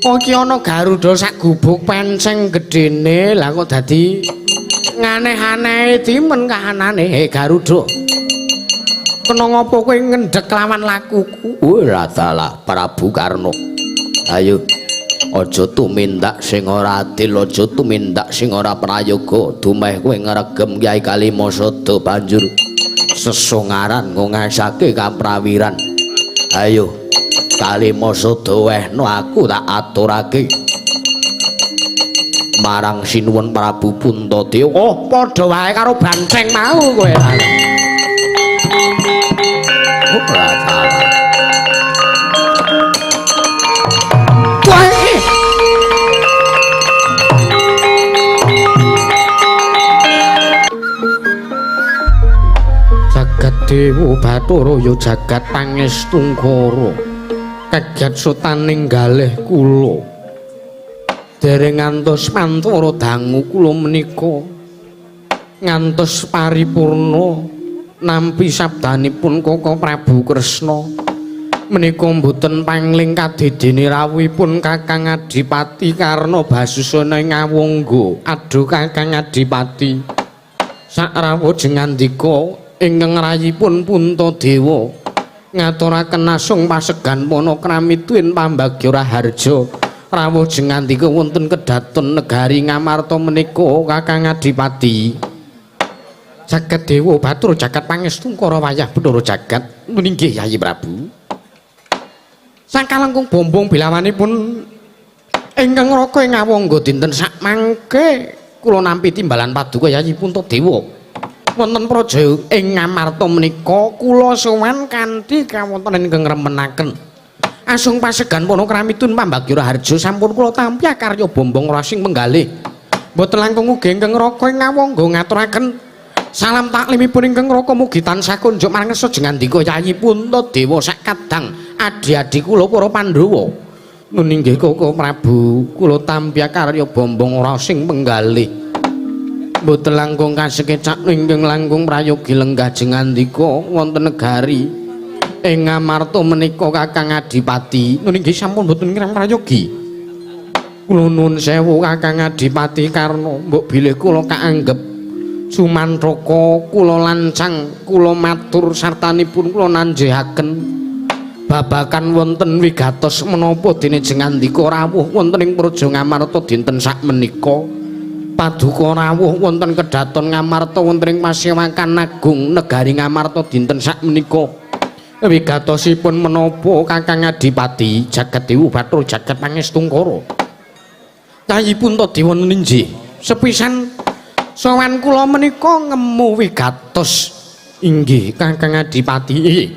Oh ki ana Garuda sak gubuk penceng gedene lah kok dadi nganeh-aneh timen kahanane Garuda. Kena ngopo kowe ngendhek lawan lakuku? Ora salah Prabu Karna. Ayo aja tumindak sing ora adil, aja tumindak sing ora prayoga. Dumeh kowe ngregem Kyai Kalimasada banjur sesungaran ngungasake kaprawiran. Ayo Kalimasada wehno aku tak aturake marang sinuwun Prabu Puntadewa. Oh, padha wae karo banteng mau kowe. Ora salah. Jagat Dewa Bathara ya jagat pangestungkara. Kagat sutaning galih kula. Dereng ngantos mantara dangu kula menika ngantos paripurna nampi sabdanipun Koko Prabu Kresna menika mboten pangling kadedene rawuhipun Kakang Adipati Karna Basusana Ngawangga. Aduh Kakang Adipati, sak rawuh jengandika ingkang rayipun Puntadewa ngaturaken asung pasegan panakrami tuwin pambagya raharja. Rawuh jengandika wonten kedaton negari Ngamarta menika Kakang Adipati. Jagat Dewa Bathara jagat pangestungkara wayah Bathara jagat meninggih Yayi Prabu. Sakalengkung bombong bilawanipun ingkang raka ing Ngawangga dinten sak mangke kula nampi timbalan paduka Yayi Puntadewa wonten praja ing Ngamarta menika kula sowan kanthi kawontenan ingkang remenaken asung pasegan panakramitun pambagya raharja sampun kula tampi karya bombong rasing penggalih. Mboten langkung ugi ingkang raka ing Ngawangga ngaturaken salam taklimipun ingkang raka mugi tansah kunjuk marang sajengandika Yayi Puntadewa sak kadang adi-adi kula para Pandhawa. Nun inggih Koko Prabu, kula tampi karya bombong rasing penggalih. Mboten langkung kasekecak ingkang langkung prayogi lenggah jengandika wonten negari ing Ngamarta menika Kakang Adipati. Nun inggih sampun mboten kirang prayogi. Kula nuwun sewu Kakang Adipati Karna, mbok bilih kula kaanggep Sumantraka kula lancang kula matur sartanipun kula nanjehaken babakan wonten wigatos menapa dene jengandika rawuh wonten ing praja Ngamarta dinten sak menika. Paduka rawuh wonten kedaton Ngamarta wonten ing Pasewakan Agung negari Ngamarta dinten sak menika. Wigatosipun menapa Kakang Adipati? Jagat Dewa Bathara jagat pangestungkara. Yayi Puntadewa ninggih sepisan sowan kula menika ngemu wigatos. Inggih Kakang Adipati.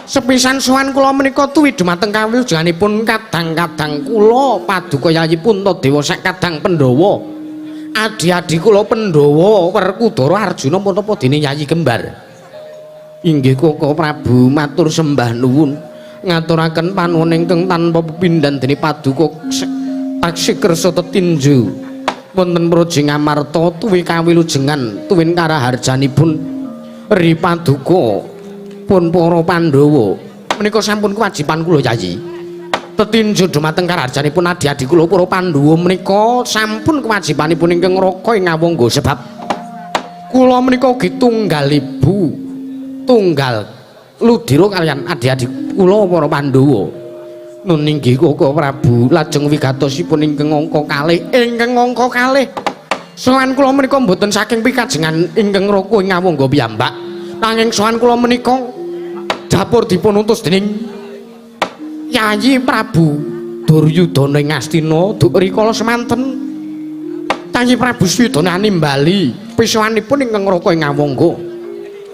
Sepisan sowan kula menika tuwi dumateng kawilujenganipun kadang-kadang kula paduka Yayi Puntadewa sak kadang Pandhawa. Adi-adi kula Pandhawa Werkudara Arjuna menapa dene Yayi kembar. Inggih Koko Prabu matur sembah nuwun ngaturaken panuwun ingkang tanpa pepindhan dene paduka taksih kersa tetinju wonten praja Ngamarta tuwi kawilujengan tuwin karaharjanipun ri paduka pun para Pandhawa menika sampun kewajiban kula Yayi. Tetinju dumateng karaharjanipun adi-adi kula para Pandhawa menika sampun kewajibanipun ingkang raka ing Ngawangga sebab kula menika ugi tunggal ibu tunggal ludira kaliyan adi-adi kula para Pandhawa. Nun inggih Koko Prabu lajeng wigatosipun ingkang angka kalih sowan kula menika mboten saking pikajengan ingkang raka ing Ngawangga piyambak nanging sowan kula menika dapur dipun utus dening Yayi Prabu Duryudana ing Astina rikala semanten. Yayi Prabu Swidana nimbali pisowanipun ingkang raka ing Ngawangga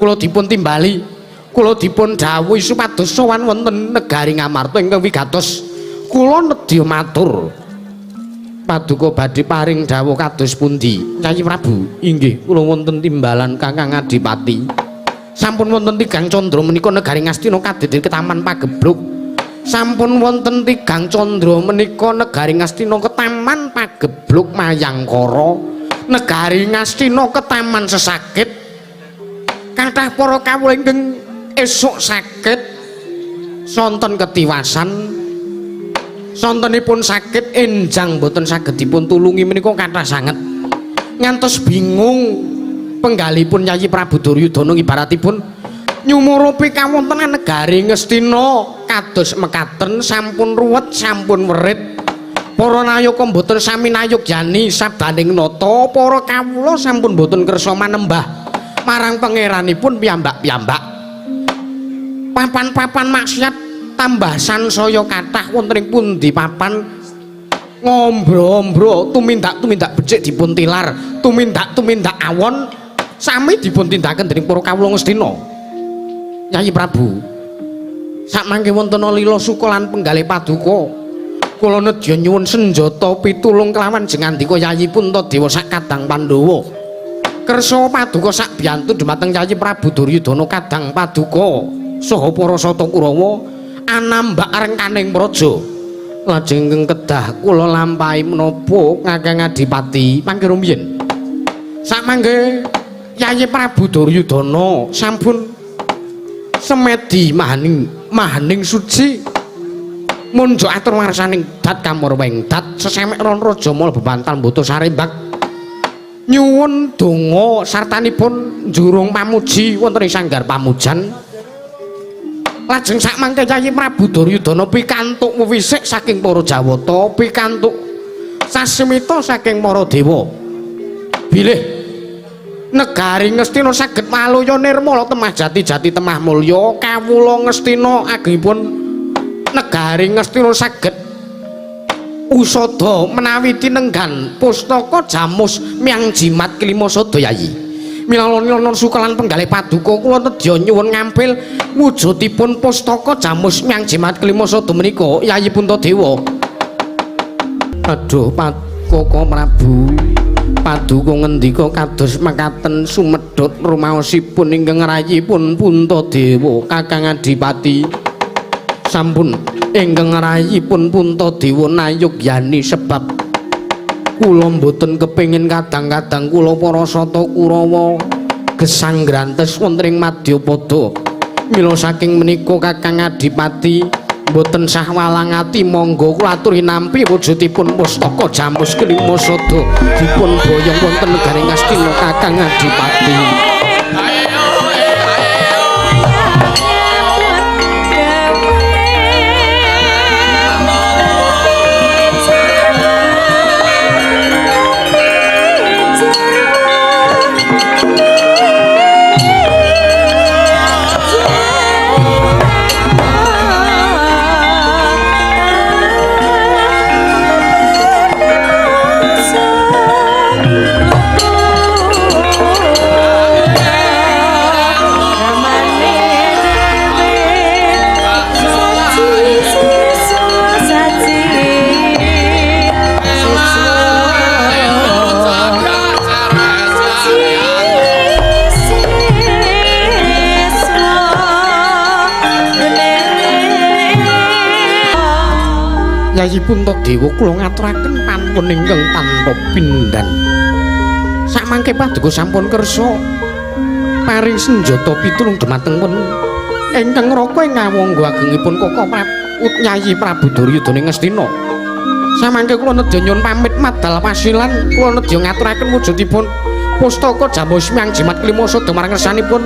kula dipun timbali kula dipun dawuhi supados sowan wonten negari Ngamarta ingkang wigatos kula nedya matur paduka badhe paring dawuh kados pundi. Yayi Prabu, inggih kula wonten timbalan Kakang Adipati. Sampun wonten tigang candra menika negari Ngastina kadhedir ketaman pagebluk. Sampun wonten tigang candra menika negari Ngastina ketaman pagebluk Mayangkara. Negari Ngastina ketaman sesakit. Kathah para kawula ingkang esuk saged sonten ketiwasan sontenipun saged enjang boten saged dipun tulungi menika kathah sanget ngantos bingung penggalipun Yayi Prabu Duryudana ibaratipun nyumurupi kawontenan negari Ngastina kados mekaten sampun ruwet sampun werit para nayaka boten sami nayogyani sabdaning nata para kawula sampun boten kersa manembah marang pangeranipun piyambak-piyambak papan-papan maksiat tambah sansaya kathah wonten ing pundi papan ngombro-ombro tumindak-tumindak becik dipun tilar tumindak-tumindak awon sami dipun tindakaken dening para kawula Ngastina Yayi Prabu sakmangke wonten lila suka lan penggalih paduka kula nedya nyuwun senjata pitulung kelawan jengandika Yayi Puntadewa sak kadang Pandhawa kersa paduka sak biyantu dhumateng Yayi Prabu Duryudana kadang paduka saha para sata Kurawa anambak rengkaning praja lajeng kedah kula lampahi menapa Kakang Adipati mangke rumiyin sakmangke Yayi Prabu Duryudana sampun semedi mahaning suci munjuk atur warsaning dat kamurweng dat sesemek ron raja mal bebantal mboto sarembak nyuwun donga sartanipun jurung pamuji wonten ing sanggar pamujan lajeng sakmangke Yayi Prabu Duryudana pikantuk wisik saking para Jawata pikantuk sasmita saking para dewa bilih negari Ngastina saged maluya nirmala temah jati-jati temah mulya kawula Ngastina agengipun negari Ngastina saged usada menawi tinenggan pustaka Jamus Myang Jimat kelima sada Yayi milalana sukalan penggalih paduka kula nedya nyuwun ngampil wujudipun pustaka Jamus Myang Jimat kelima sada menika Yayi Puntadewa aduh Koko Prabu paduka ngendika kados mekaten sumedhot rumaosipun ingkang rayipun Puntadewa Kakang Adipati sampun ingkang rayipun Puntadewa nayogyani sebab kula mboten kepengin kadang-kadang kula para sata Kurawa gesang grantes wonten ing Madyapada mila saking menika Kakang Adipati mboten sah walang ati monggo kula aturi nampi wujudipun pustaka Jamus kelima sada dipun boyong wonten negari Ngastina Kakang Adipati Yayi Puntadewa kula ngaturaken panuwun ingkang tanpa pindhan. Sakmangke paduka sampun kersa paring senjata pitulung dhumateng pun ingkang raka ing ngawangga agengipun Koko Yayi Prabu Duryudana Ngastina. Samangke kula nedya nyuwun pamit madal wasilan kula nedya ngaturaken wujudipun pustaka Jamus Myang Jimat kelima sada marang ngersanipun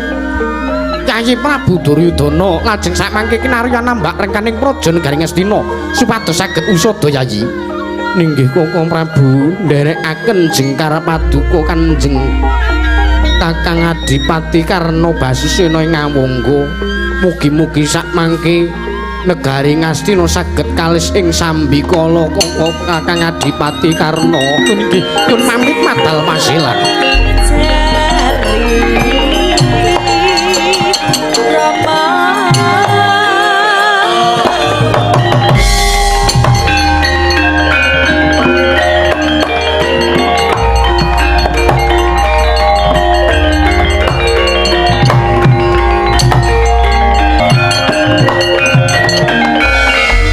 Yayi Prabu Duryudana lajeng sakmangke kinarya nambak rengkaning praja negari Ngastina supados saged usada Yayi. Ninggih Koko Prabu nderekaken jengkar paduka Kanjeng Kakang Adipati Karna Basisena ing ngawangga. Mugi-mugi sakmangke negari Ngastina saged kalis ing sambikala Koko Kakang Adipati Karna. Nggih nyuwun pamit madal wasilan.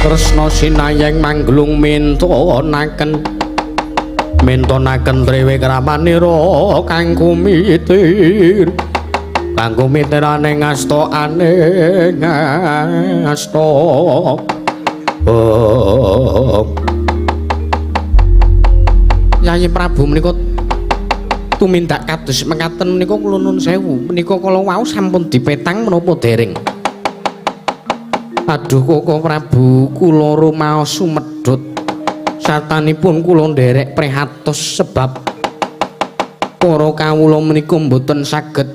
Tresna sinayeng manglung mentonaken drewe kramanira kang kumitir kanggo miteraning asta aning asta Yayi Prabu menika tumindak kados mekaten menika kula nuwun sewu menika kala wau sampun dipetang menapa dereng aduh Koko Prabu kula rumaos sumedhot satanipun kula nderek prihatos sebab para kawula menika mboten saged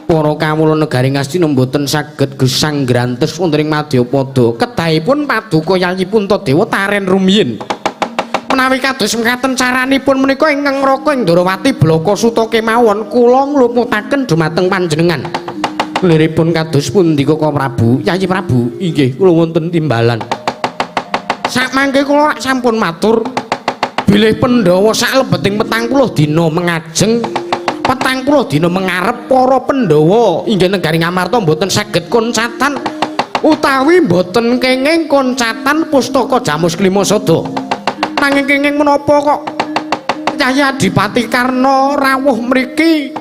para kawula negari Ngastina mboten saged gesang grantes wonten ing Madyapada kedahipun paduka Yayi Puntadewa taren rumiyin menawi kados mekaten caranipun menika ingkang ngraka ing Ndarawati Blaka Suta kemawon kula nglumutaken dumateng panjenengan liripun kados pundi Koko Prabu Yayi Prabu inggih kula wonten timbalan sakmangke kula sampun matur bilih Pandhawa saklebeting 40 dina mengajeng 40 dina mengarep para Pandhawa inggih negari Ngamarta mboten saged koncatan utawi mboten kenging koncatan pustaka Jamus Klimasada nanging kenging menapa kok Yayi Adipati Karna rawuh mriki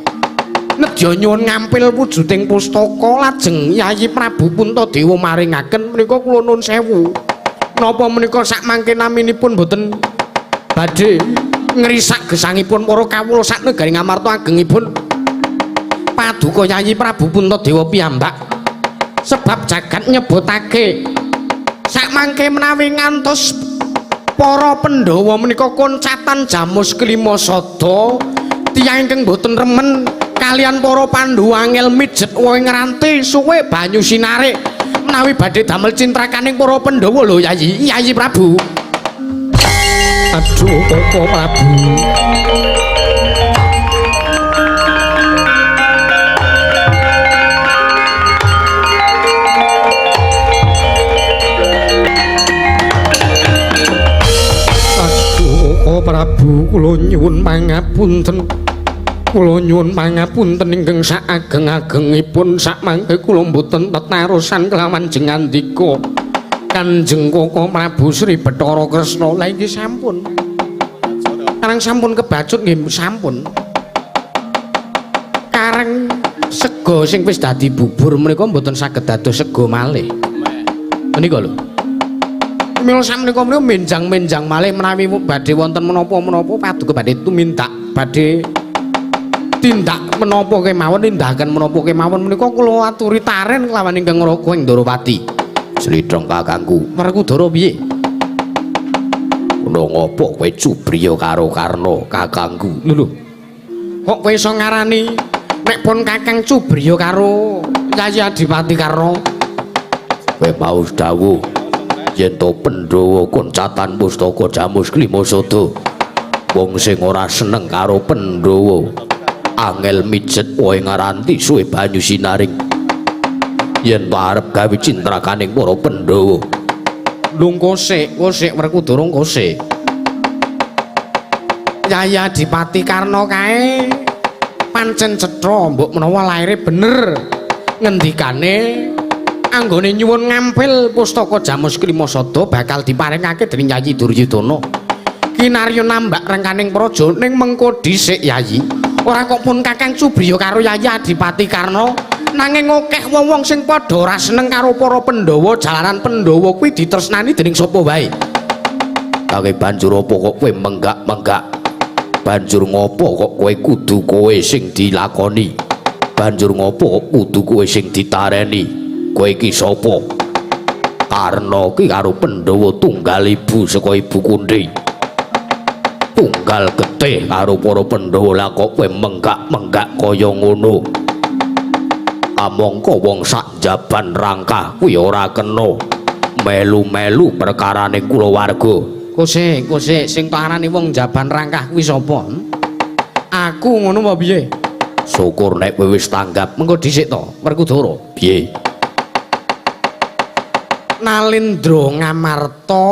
nedya nyuwun ngampil wujuding pustaka lajeng Yayi Prabu Puntadewa maringaken menika kula nuwun sewu napa menika sakmangke naminipun mboten badhe ngrisak gesangipun para kawula sak negari Ngamarta agengipun paduka Yayi Prabu Puntadewa piyambak sebab jagat nyebutake sakmangke menawi ngantos para Pandhawa menika koncatan Jamus Klimasada tiyang ingkang boten remen kalian para Pandhawa angel mijet wae ngranti suwe banyu sinarik menawi badhe damel cintrakaning para Pandhawa lho Yayi Prabu aduh Koko Prabu Prabu kula nyuwun pangapunten kula nyuwun pangapunten ingkang sak ageng-agengipun sakmangke kula mboten tetarusan kelawan jengandika Kanjeng Koko Prabu Sri Bathara Kresna lha iki sampun karang sampun kebacut nggih sampun karang sega sing wis dadi bubur menika mboten saged dados sega malih menika lho mila sakmenika menjang-menjang malih menawi badhe wonten menapa-menapa paduka badhe tumindak badhe tindak menapa kemawon tindakan menapa kemawon menika kula aturi taren kelawan ingkang ngraka ing Ndarawati Slidrong kakangku Werkudara piye ana ngopo kowe cubriya karo Karna kakangku lho kok kowe iso ngarani nek pun kakang cubriya karo Yayi Adipati Karna kowe mau dawuh yen to Pandhawa koncatan pustaka Jamus Klimasada wong sing ora seneng karo Pandhawa angel mijet wae ngaranti suwe banyu sinaring yen to arep gawe cintrakaning para Pandhawa lung kosik Werkudara kosik Yayi Adipati Karna kae pancen cetha mbok menawa laire bener ngendikane anggone nyuwun ngampil pustaka Jamus Klimasada bakal diparingake dening Yayi Duryudana kinarya nambak rengkaning praja ning mengko dhisik Yayi ora kok pun Kakang Cubriya karo Yayi Adipati Karna nanging akeh wong-wong sing padha ora seneng karo para Pandhawa jalaran Pandhawa kuwi ditresnani dening sapa wae kangge banjur apa kok kowe menggak-menggak banjur ngopo kok kowe kudu kowe sing dilakoni banjur ngopo kok kudu kowe sing ditareni kowe iki sapa? Karna ki karo Pandhawa tunggal ibu saka Ibu Kunthi. Tunggal getih karo para Pandhawa lah kok kowe menggak-menggak kaya ngono. Amangka wong sak jaban rangkah kuwi ora kena melu-melu perkarane kulawarga. Kosik sing tak arani wong jaban rangkah kuwi sapa? Aku ngono apa piye? Syukur nek kowe wis tanggap mengko dhisik to, Werkudara. Piye? Nalindra Ngamarta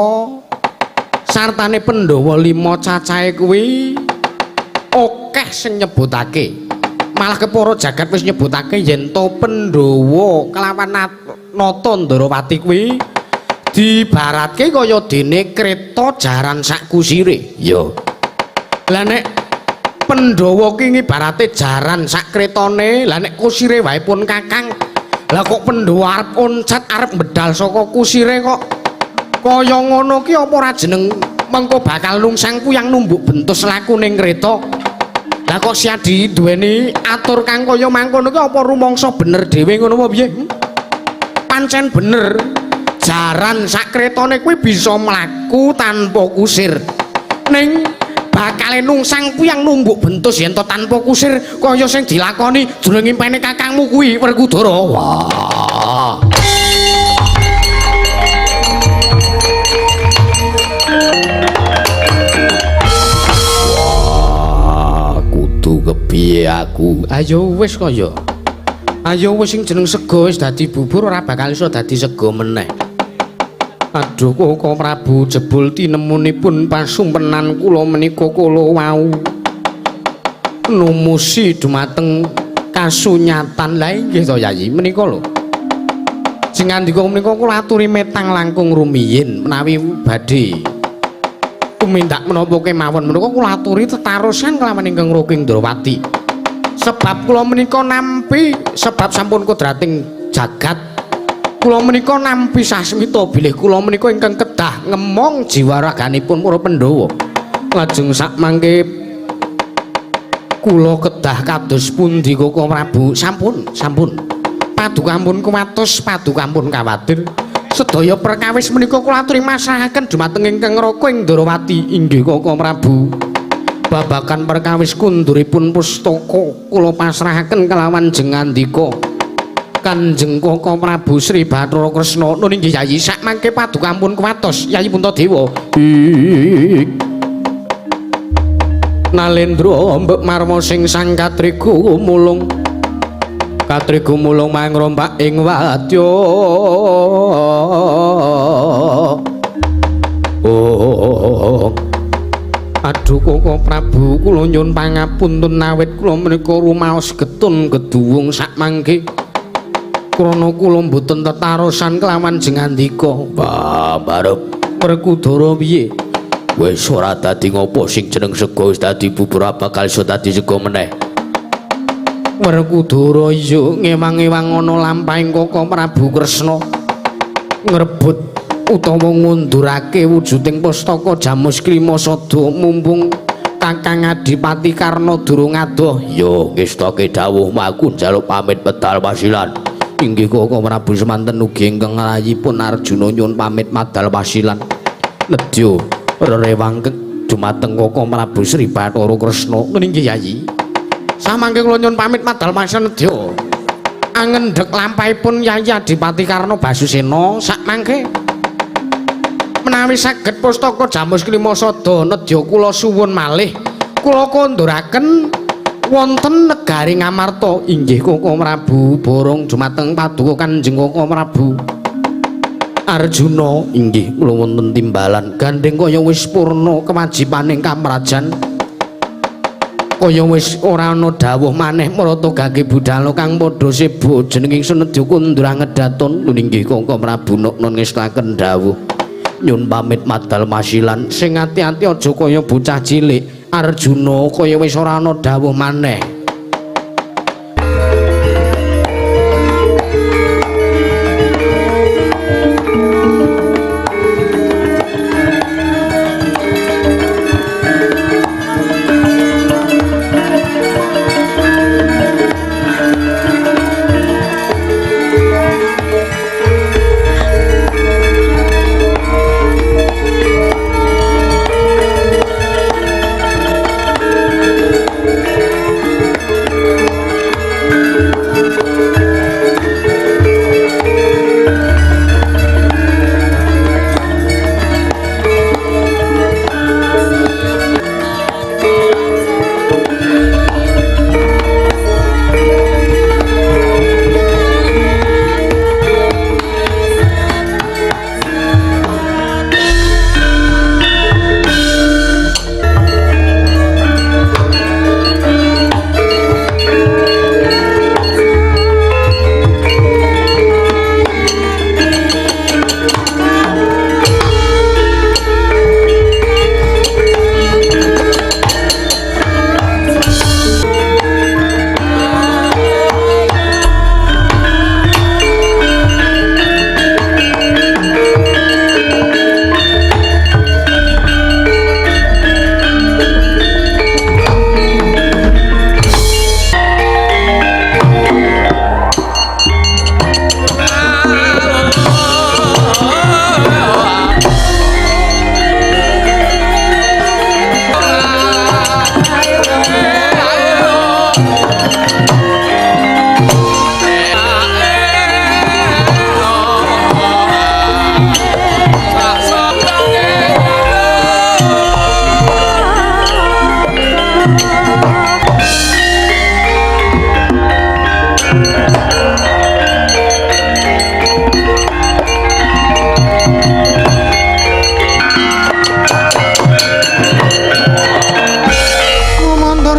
sartane Pandhawa 5 cacahe kuwi akeh sing nyebutake malah kepara jagat wis nyebutake yen to Pandhawa kelawan nata Ndarawati kuwi dibaratke kaya dene kreta jaran sak kusire ya lah nek Pandhawa ki ibarate jaran sak kretane. Lah nek kusire wae pun Kakang. Lah kok Pandhawa arep oncat arep bedal saka kusire kok kaya ngono ki apa ora jeneng mengko bakal nungsang kuyang numbuk bentus lakuning kreta. Lah kok Siadi duweni atur kang kaya mangkono ki apa rumangsa bener dhewe ngono apa piye? Pancen bener. Jaran sak kretane kuwi bisa mlaku tanpa kusir. Ning bakal nungsang kuyang numbuk bentus yen to tanpa kusir kaya sing dilakoni jroning impene kakangmu kuwi Werkudara. Wah. Kudu kepiye aku? Ayo wis kaya. Ayo wis sing jeneng sego wis dadi bubur ora bakal iso dadi sego meneh. Aduh kok Prabu jebul tinemunipun pasumpenan kula menika kala wau numusi dumateng kasunyatan. Lah inggih to Yayi menika lho. Sing ngandika menika kula aturi metang langkung rumiyin menawi badhe tumindak menapa kemawon menika kula aturi tetarusan kelawan ingkang Roking Ndrawati. Sebab kula menika nampi sebab sampun kodrating jagat kula menika nampi sasmita bilih kula menika ingkang kedah ngemong jiwa raganipun para Pandhawa. Lajeng sak mangke kula kedah kados pundi Koko Prabu? Sampun padukampun kuwatos padukampun kawatir. Sedaya perkawis menika kula aturi masrahaken dumateng ingkang Roking Ndrawati. Inggih Koko Prabu. Babakan perkawis kunduripun pustaka kula pasrahaken kelawan jengandika Kanjeng Koko Prabu Sri Bathara Kresna. Nun inggih Yayi sak mangke padukampun kuwatos Yayi Puntadewa. Nalendra mbek marma sing sang katrigu mulung mangrompak ing wadya. Aduh Koko Prabu kula nyuwun pangapunten awit kula menika rumaos getun geduwung sak mangke. Krana kula mboten tetarosan kelawan jengandika. Barep Werkudara piye? Wis ora dadi ngopo sing jeneng sego wis dadi bubur bakal iso dadi sego meneh. Werkudara iya ngewang-ewang ana lampahing Koko Prabu Kresna ngrebut utawa ngundurake wujuding pustaka Jamus Klimasada mumpung Kakang Adipati Karna durung adoh. Ya ngestake dawuh aku njaluk pamit medal wasilan. Inggih Koko Prabu semanten ugi ingkang rayipun Arjuna nyuwun pamit medal wasilan. Nedya rerewang dumateng Koko Prabu Sri Bathara Kresna. Nggih Yayi. Samangke kula nyuwun pamit medal wasilan nedya. Angendhek lampahipun Yayi Adipati Karna Basusena sak mangke menawi saged pustaka Jamus Klimasada nedya kula suwun malih kula konduraken wonten negari Ngamarta. Inggih Koko Prabu borong dumateng paduka Kanjeng Koko Prabu Arjuna. Inggih kula wonten timbalan gandeng kaya wis purna kewajibaning kamrajan kaya wis ora ana dawuh maneh marata gage budhal kang padha sibuk jeneng ingsun nedya kundura ngedaton. Inggih Koko Prabu nun ngestaken dawuh nyun pamit madal masilan sing ati-ati aja kaya bocah cilik. Arjuna kaya wis ora ana dawuh maneh.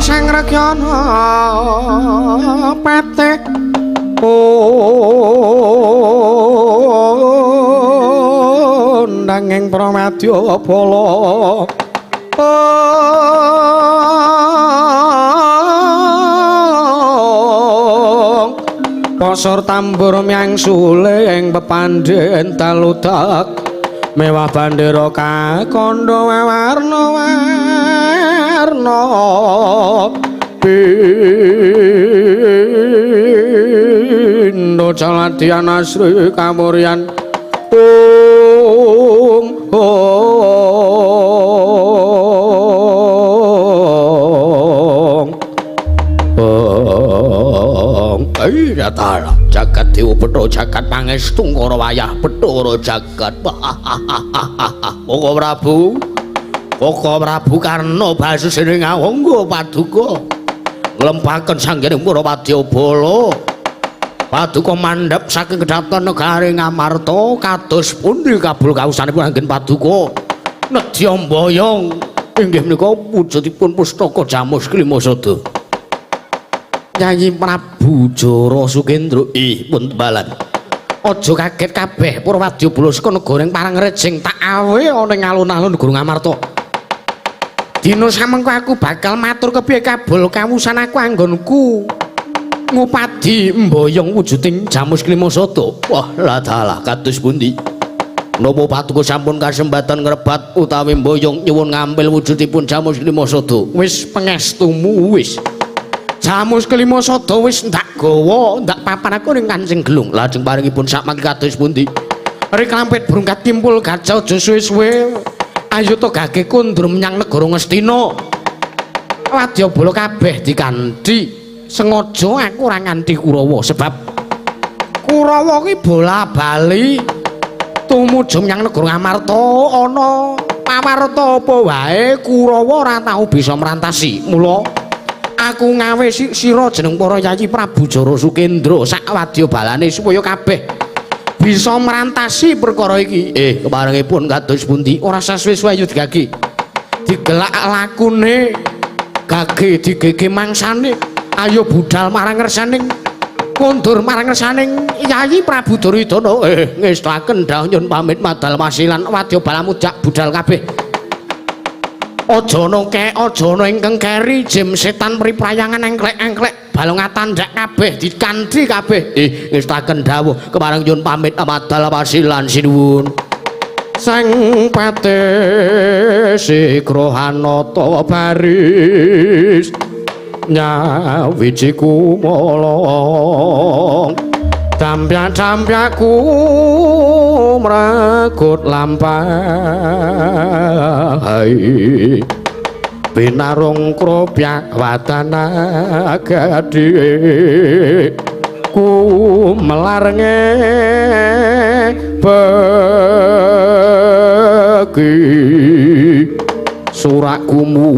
sang rekyana patih nanging pramadya bala pasar tambur miang sule ing pepandhen taludak mewah bandera kakandha warna-warna pindha caladian asri kamuryan Ayatala jagat dewa Betara jagat pangestu ngara wayah Betara jagat Koko Prabu Karna basusining ngawangga paduka nglempaken sanggening Purawadya bala paduka mandhap saking kedhaton negari Ngamarta kados pundi kabul kawusanipun anggen paduka nedya mboyong inggih menika wujudipun pustaka Jamus Klimasada Nyanyi Prabu Jara Sukendra pun tembalan aja kaget kabeh Purawadya bala saka negara parang rejing tak awe ana ing alun-alun negara Ngamarta dina samengko aku bakal matur kepiye kabul kawusan aku anggonku ngupadi mboyong wujuding Jamus Klimasada wah la dalah kados pundi napa paduka sampun kasempatan ngrebat utawi mboyong nyuwun ngambil wujudipun Jamus Klimasada wis pangestumu wis Jamus Klimasada wis ndak gawa, ndak papan aku ning Kancing Gelung. Lajeng paringipun sakmangke kados pundi? Riklampit brungkat timpul gajah aja suwe-suwe. Ayo to gage kundur menyang negara Ngastina. Wadyabala kabeh dikanthi. Sengaja aku ora nganti Kurawa sebab Kurawa ki bola-bali tumuju menyang negara Ngamarta ana pawarta apa wae Kurawa ora tau bisa merantasi. Mula aku ngawe sira jeneng para yayi Prabu Jara Sukendra sak wadyabalane supaya kabeh bisa merantasi perkara iki. Keparengipun kados pundi ora sasuwe-suwe ayo digage. Digelak lakune, gage digege mangsane. Ayo budal marang ngersaning kondur marang ngersaning Yayi Prabu Duryudana. Ngestaken dawuh nyun pamit madal wasilan wadyabala mujak budal kabeh. Aja ana ingkang keri jem setan priprayangan engklek-engklek balung atandak kabeh dikanthi kabeh ngestaken dawuh kemarang nyun pamit amadal wasilan sinuwun sang patih sikra hanata baris nyawiji kumala dampyak-dampyaku mregut lampahi binarung kropyak wadana gadhe ku melarnge bagi surak kumuro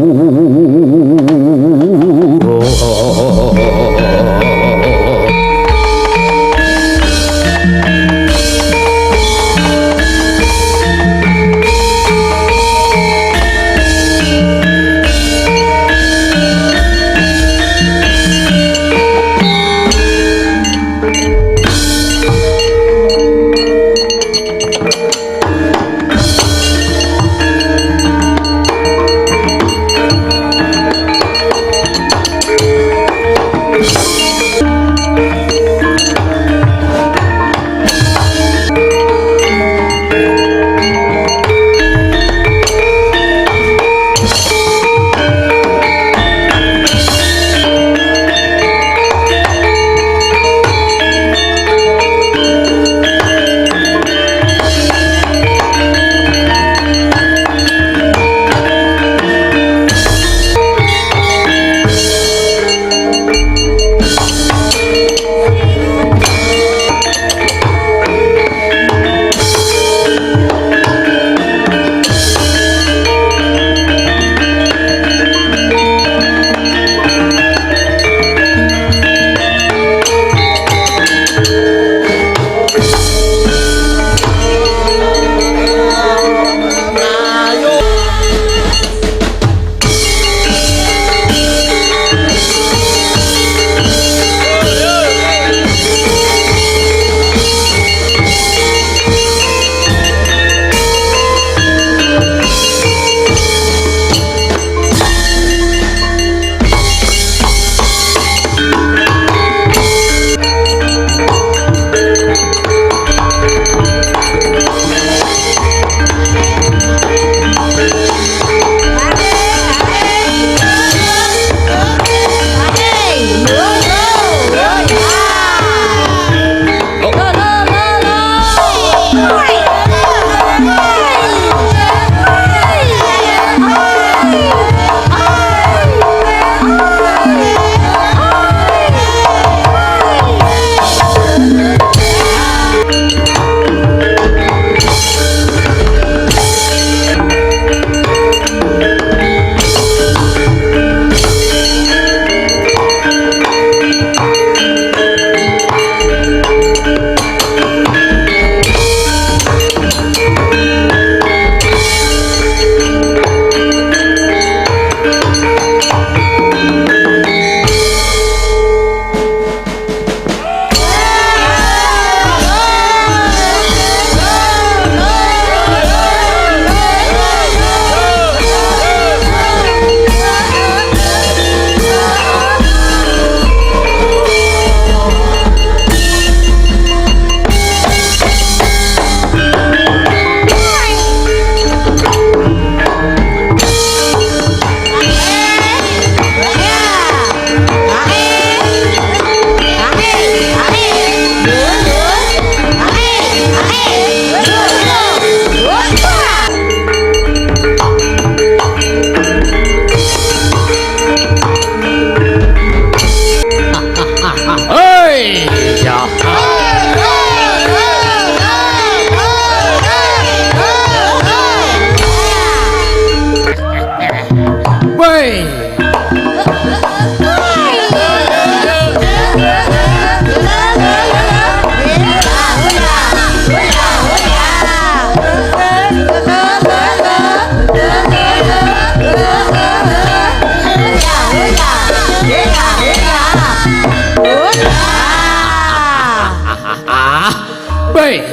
Woi.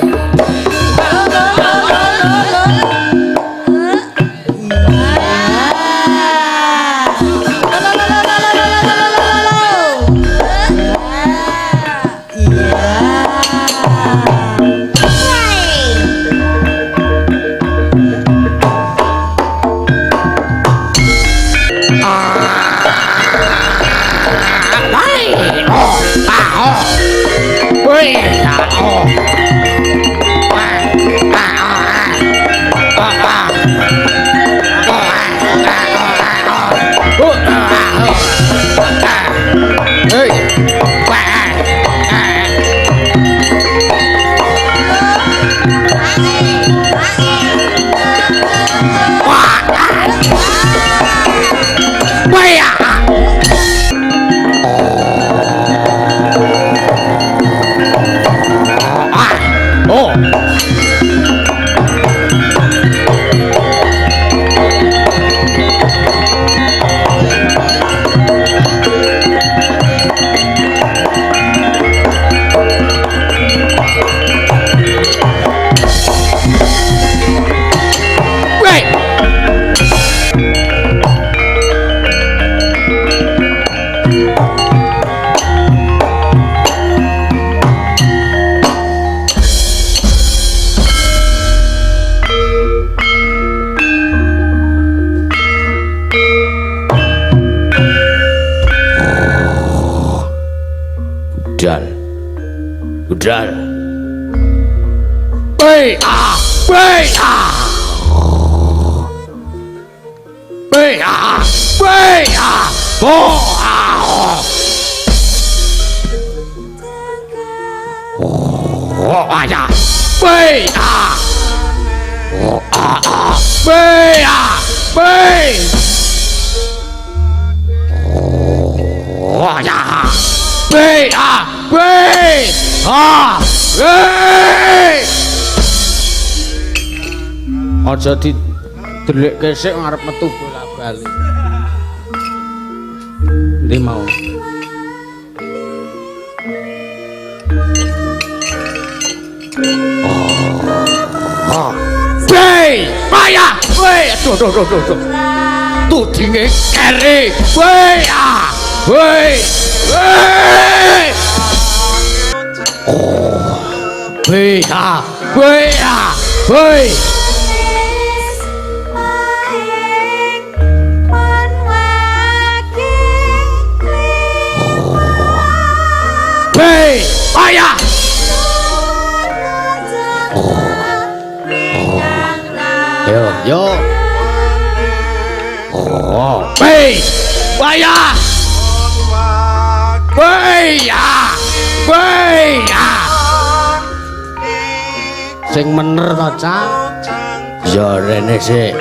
Budal. Wei ah, wei ah. Wei ah, wei ah. Oh ah. Oh aja. Wei ah. Oh ah. Wei ah. Wei. Oh aja. Wei ah. Wei. Ah, wei. Aja didelik kesik ngarep metu bola-bali. Ndi mau? Oh. Wei, maya, wei. Aduh. Tudinge keri. Wei ah. Wei. Wei. Wei ah, wei ah, wei. Wei, ayah. Yo. Oh, wei, ayah. Wei ah, wei ah. Sing bener to, Cak? Ya rene sik.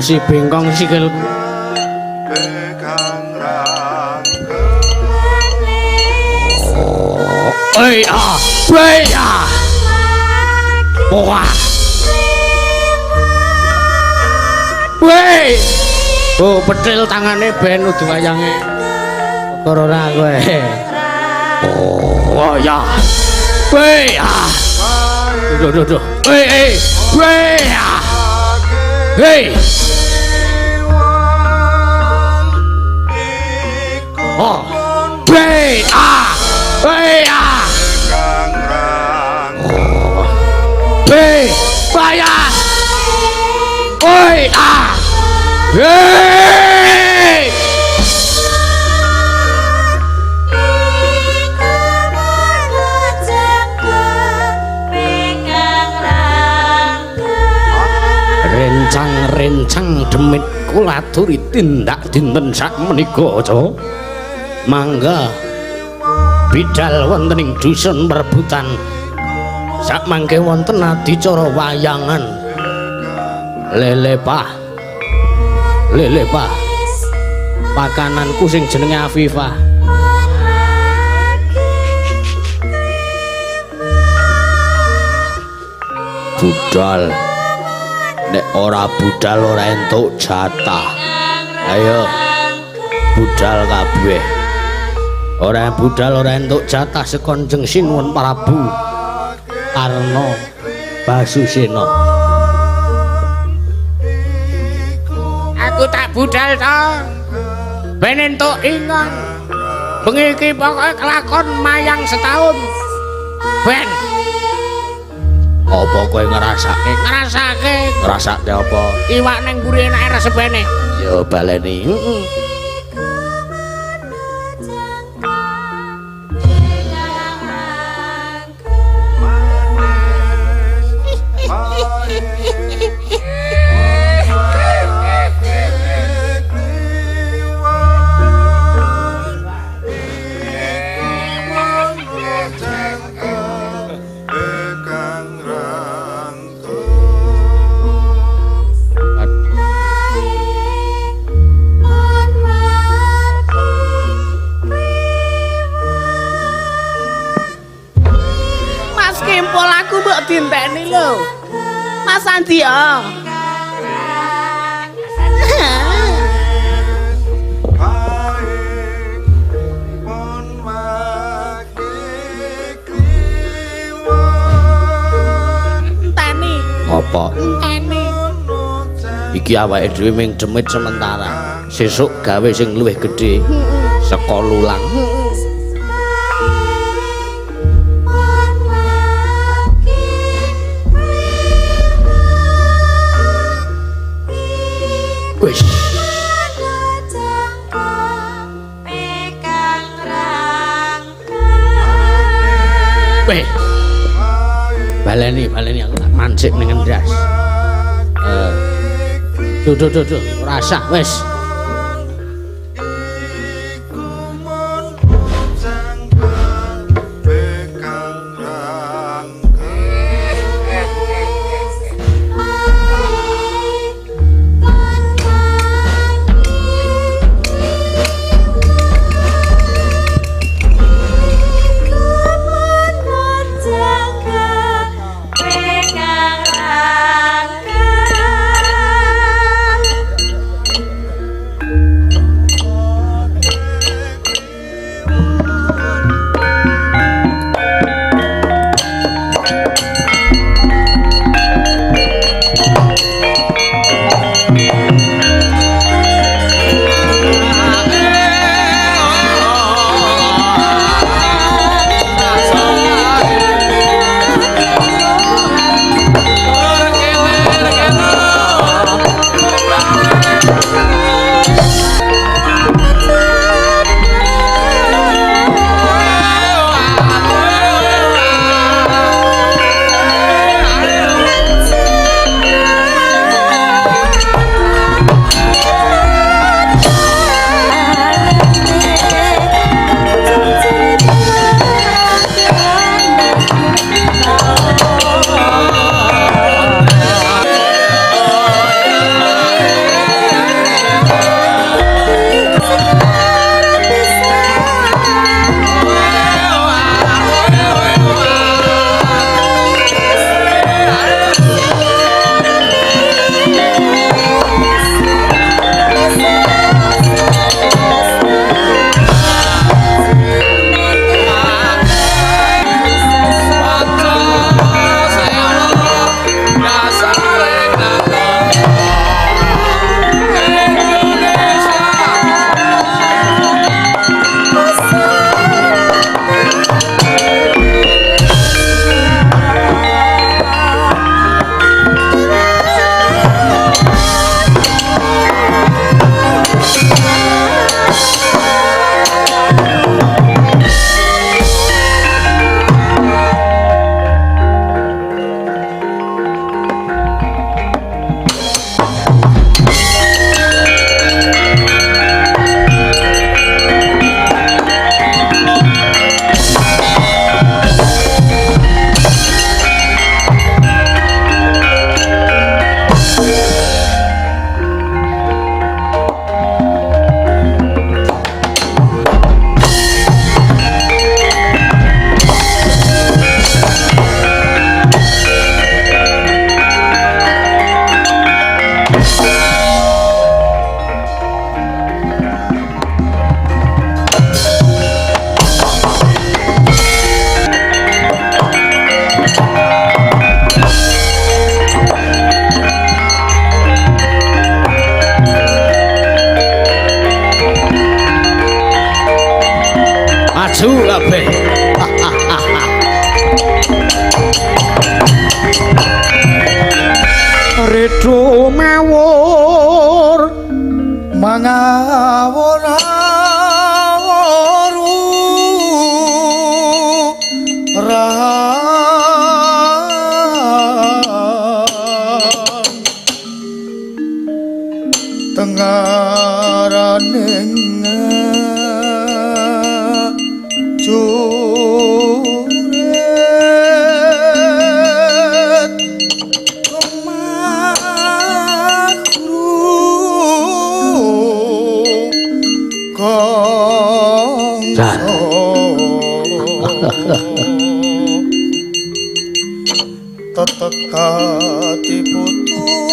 Masih bengkong sikil. Oh, petil tangane ben udu wayange. Corona kowe. Oh ya. Wei ah. Duh. Wei. Hei. Oh. Wei ah. Wei, bayar. Wei ah. Hei. Rencang demit kula aturi tindak dinten sak menika aja. Mangga bidal wonten ing dusun perebutan sak mangke wonten adicara wayangan lele pah pakananku sing jenenge Afifah budal nek ora budal ora entuk jatah ayo budal kabeh ora budal ora entuk jatah sekonjeng Sinuwun Prabu Arna Basusena aku tak budal to ben entuk ingon bengi iki pokoke kelakon mayang setahun ben apa kowe ngrasake apa iwak ning mburi enake resepene ya baleni dinteni lho Mas Andi ya enteni apa enteni iki awake dhewe ming demit sementara sesuk gawe sing luwih gedhe saka lulang wis weh baleni aku tak mancik ning ndas duh rasa wis maju kabeh. Redo mawur mangawur-awuru tengaraning juret kemakru kongso tetekati putula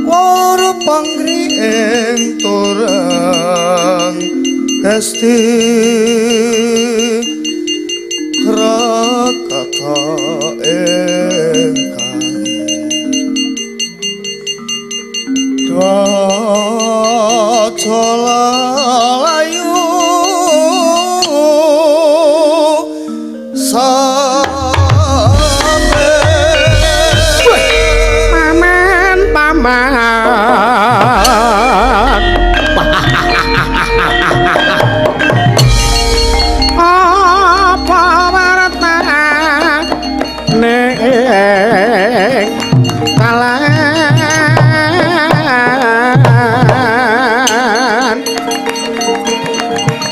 wara panggring turang esti rakata engkang dwacala layu paman apa wartane talan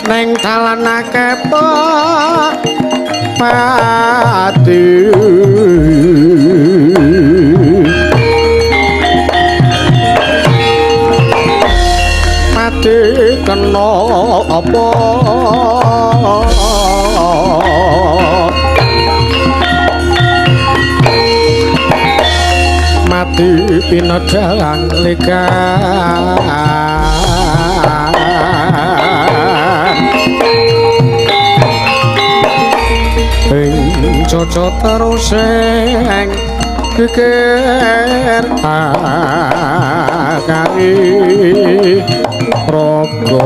neng talan akepo pati mati kena apa mati pinodang likan ing cocok terus sing pikir kari rogo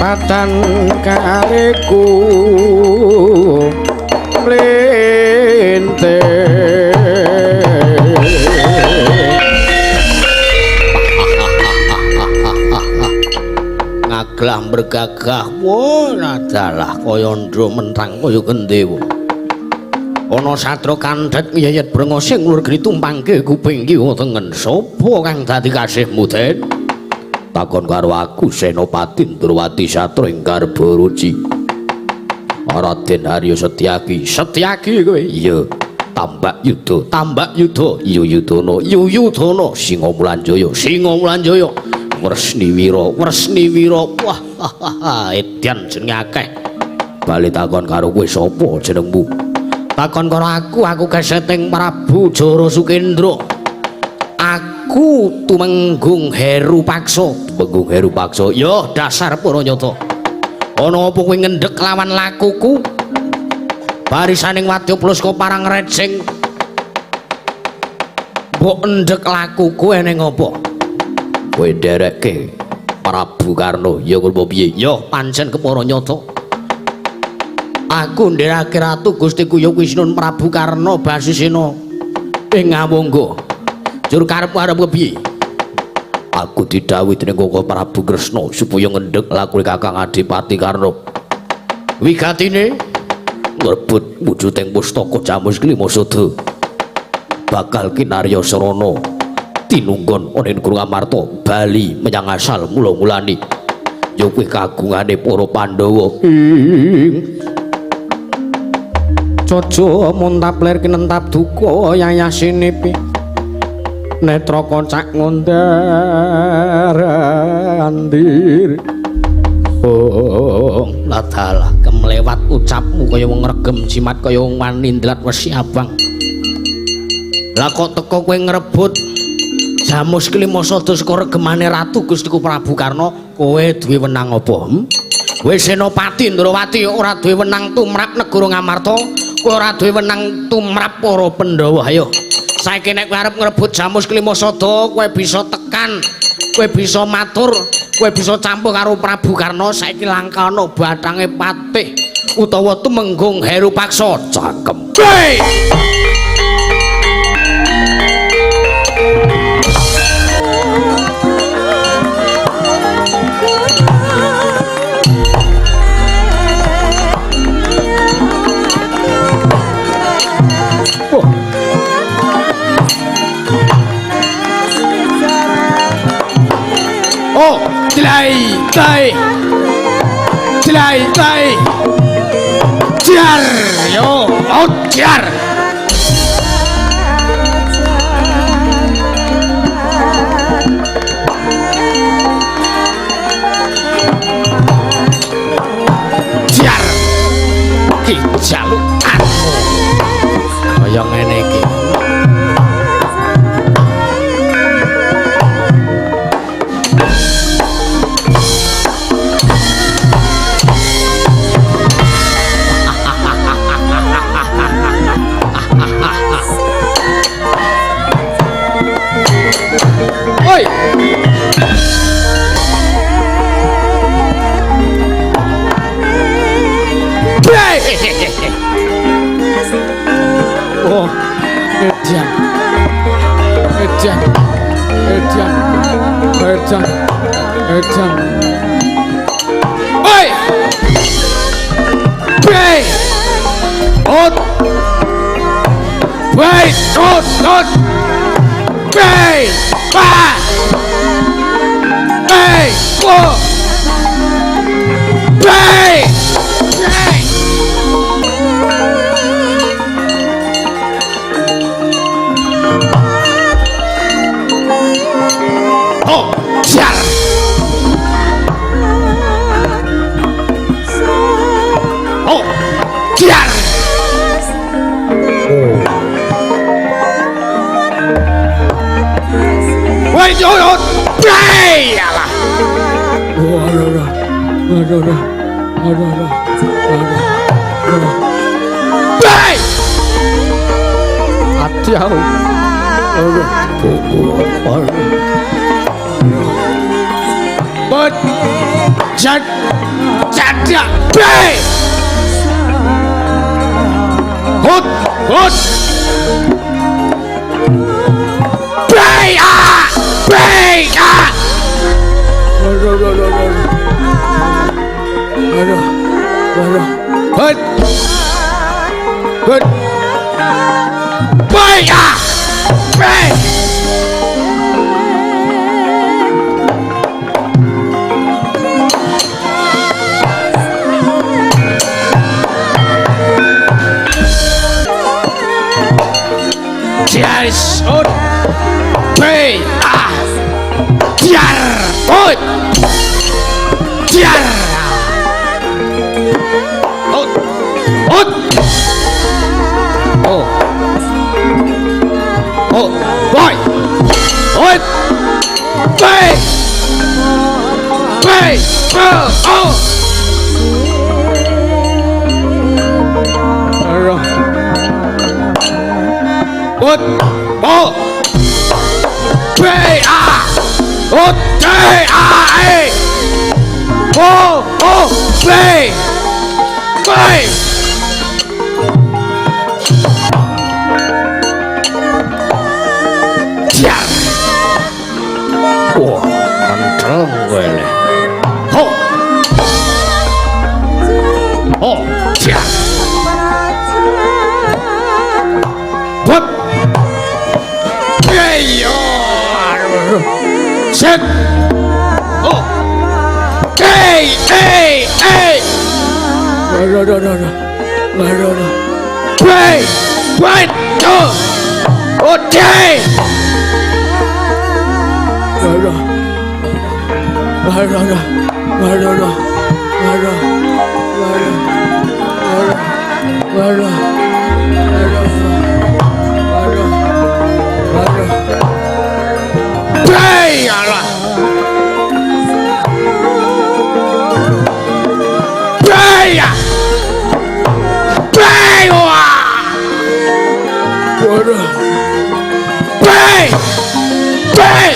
patan kariku mlintir ngaglah bergagah wah adalah kaya ndro mentang kaya gendewa ana satra kandhek yayat brengos sing lur geni tumpangke kuping kiwa tengen sapa kang dadi kasihmu Den takon karo aku Senopati Ndrawati satra ing garba ruci Raden Harya Setyaki kowe iya tambak yuda Yuyudana Singa Mulanjaya Wresni Wira wah edan jenenge akeh bali takon karo kowe sapa jenengmu takon karo aku geseting Prabu Jara Sukendra aku tumenggung Heru Paksa ya dasar Paranyata ana apa kowe ngendhek lawan lakuku barisaning Wadya Pluska parang rejing mbok endhek lakuku eneng apa kowe nderekke Prabu Karna ya kula piye ya pancen keparanyata aku ndereke Ratu Gusti Kuyuk Wisnu Prabu Karna Basisena ing Ngawangga jur karep-arep piye aku didhawuhi dening Koko Prabu Kresna supaya ngendhek lakune Kakang Adipati Karna wigatine ngrebut wujuding pustaka Jamus Klimasada bakal kinarya sarana tinunggon ana ing Gunung Amarta bali menyang asal mula-mulane ya kuwi kagungane para Pandhawa Jojo muntap ler kinentap duka yayasine pi netra kocak ngondar andir oh ladalah kemlewat ucapmu kaya wong ngregem jimat kaya wong manindlat wesi abang lah kok teko kowe ngrebut Jamus Klimasada saka regemane Ratu Gustiku Prabu Karna kowe duwe wenang apa kowe Senopati Ndrawati ora duwe wenang tumrap negara Ngamarta kowe ora duwe wenang tumrap para Pandhawa. Ayo. Saiki nek kowe arep ngrebut Jamus Klimasada, kowe bisa tekan, kowe bisa matur, kowe bisa campur karo Prabu Karna. Saiki langka ana bathange patih utawa tumenggung Heru Paksa. Cangkem. Oh, tilai, jar, yo, oh, jar. Jar, ki jalukanmu, kaya ngene iki. Oi. Oh, edan. Oi. Hey. Ot. Wait, not. Hey. Ba. Hey. Whoa. Hey. Hey. Oh, jar. Oh, jar. Wait, oh, play! Play! Adiau. But jadi play! Hot! Play! Play! Good. Play! Play! Yes, out. Play. Tiar. Out. Tiar. Out. Out. Oh. Oh. Boy. Out. Play. Play. Oh. What? Oh! Play! Oh! Play! Oh! Oh! Play! Play! Tiar! Wah, mantap gue nih. Oh! Oh! Tiar! What? Set. Oh. Hey. Play. One, two. Okay. Play, Allah. Play, play, Bye! Bye!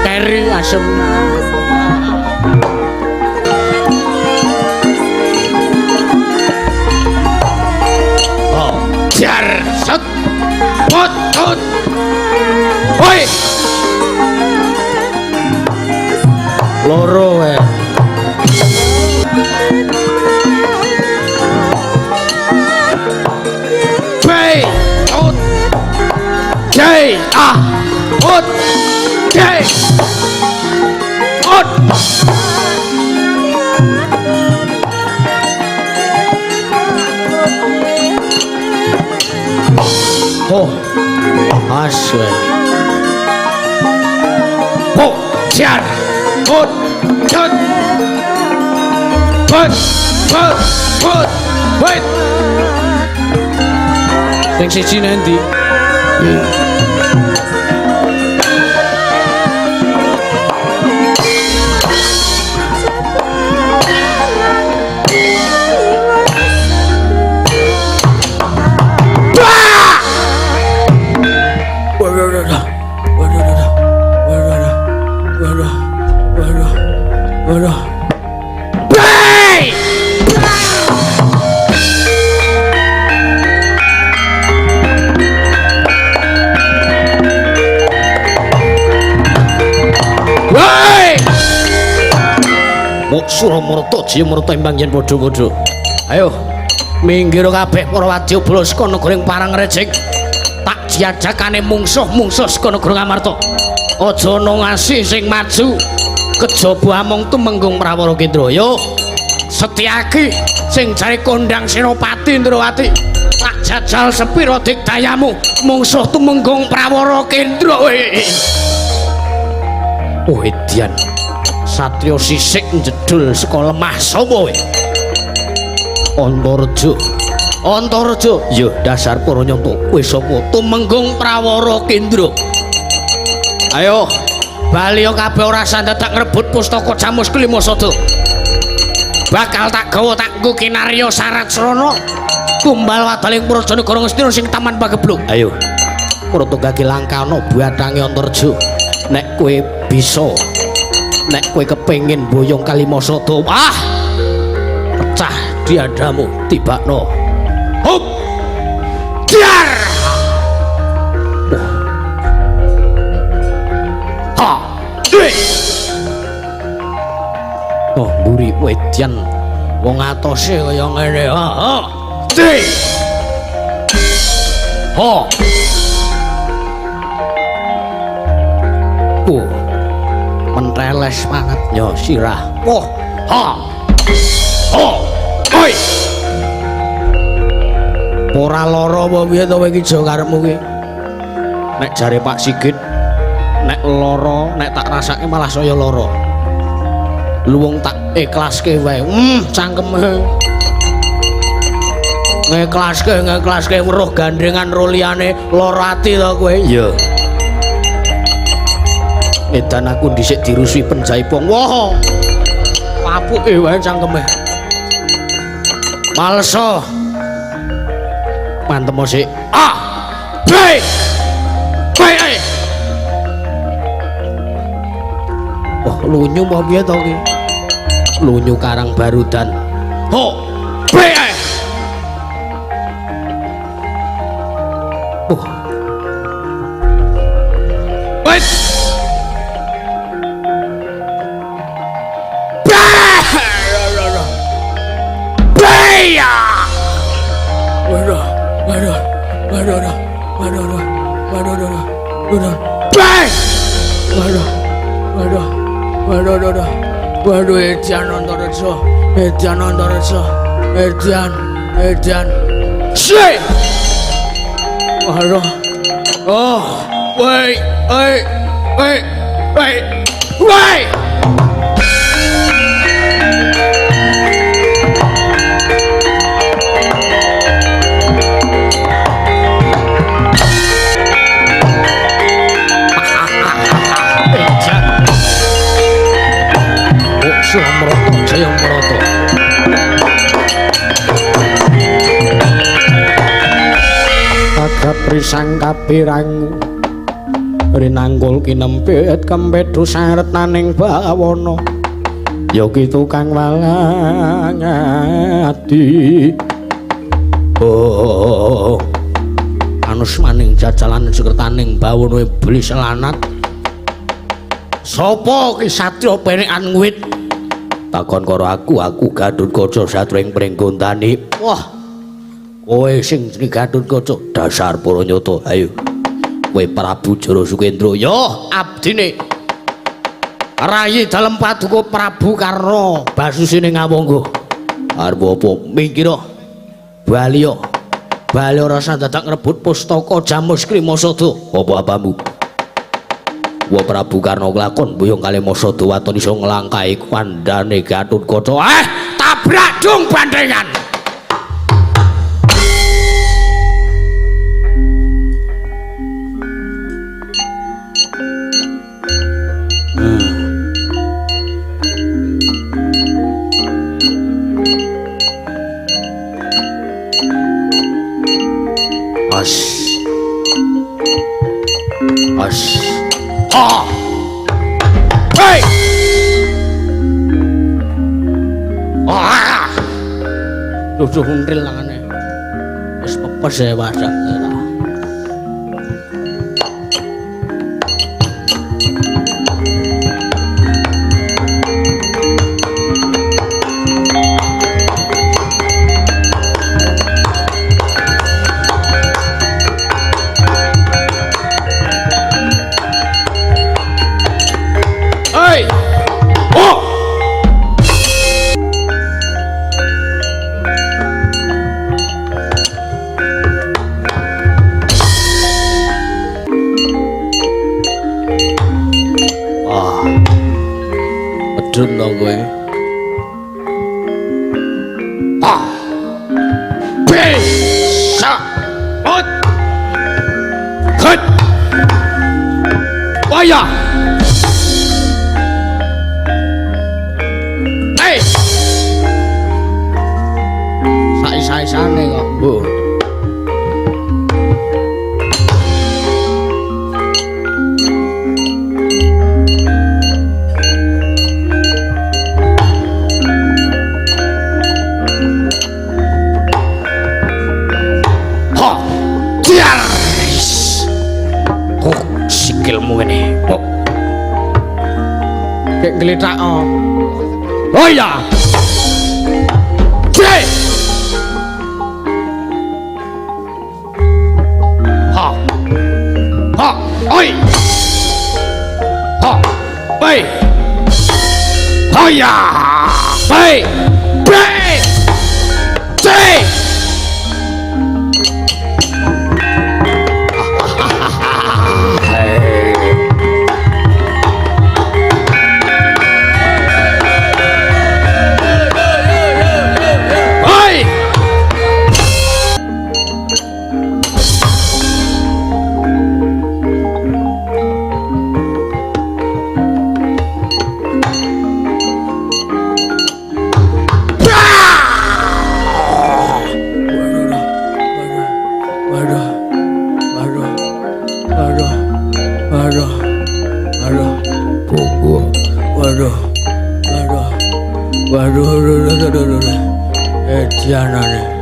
Keri asem. Jar set pot tot woi loro wae bay tot jay pot jay pot oh, aswe. Oh, jar, put, cut, put, wait. Sing siji nanti. Bye! Woi! Mok Suramarta Jayamarta imbang yen padha-padha. Ayo, minggir kabeh para wadyabala saka negara Parangrecik. Tak jajakane mungsuh-mungsuh saka negara Ngamarta. Aja ana ngasi sing maju. Kejaba amung tumenggung Prawara Kendra. Yo, Setyaki sing jare kondang Senopati Indrawati. Tak jajal sepira dikdayamu mungsuh tumenggung Prawara Kendra. Oh, Edian. Satya sisik njedul saka lemah sapa kowe? Antareja. Antareja. Yo, dasar para nyata. Kowe sapa? Tumenggung Prawara Kendra. Ayo, bali kabeh ora sandadak ngrebut pustaka Jamus Kelima Sada. Bakal tak gawa tak nggo kinarya syarat srana tumbal wadaling Prajanegara Ngastina sing taman pagebluk. Ayo, Pratunggaki langkana buatange Antareja. Nek kowe bisa, nek kowe kepengin boyong Kalima Sada, pecah diadamu tibakno. Hop! Dar! Oh, mburi Edian wong atose kaya ngene. Ti. Ho. Menteles banget yo sirah. Oh, ha. Oh. Oi. Ora lara apa piye to kowe iki jo karepmu ki? Nek jare Pak Sigit nek lara, nek tak rasake malah saya lara. Luwung tak ikhlaske wae. Cangkeme. Ngikhlaske weruh gandrengan ro liyane lara ati to kowe. Iya. Edan aku dhisik dirusui penjaipong. Wah. Apuke wae cangkeme. Malsa. Mantem sik. Bae. Bae. Oh, lunyu mau piye to ki? Lunyu Karang Barudan. Ho, bae. Wait. Bae. Waduh, Edian Antareja, Edian. Shit! Waduh. Oh, wait. sang kapirangu rinanggul kinempit kempet saretaning bawana yogi tukang walangati oh anus maning jajalan sekretaning bawana iblis lanat sapa ki satya penekan wit takon karo aku Gatotkaca satring pring gondani wah kowe sing jeneng Gatotkaca dasar Paranyata ayo kowe Prabu Jara Sukendra yo abdine rayi dalem paduka Prabu Karna basusine ngawangga arep apa mikira Baliya rasa dadak ngrebut pustaka Jamus Krimasada apa-apamu wa Prabu Karna kelakon mbuyung kalih Masada waton iso nglangkahi kandhane Gatotkaca tabrak dung bandengan As hey lucu huntil langane wis pepes ya wadah medun to kowe bisa ot ket waya sai-saisane kok mbuh sikilmu ini kok kayak ngelitak oh ya cek oi baik ya baik cek waduh janane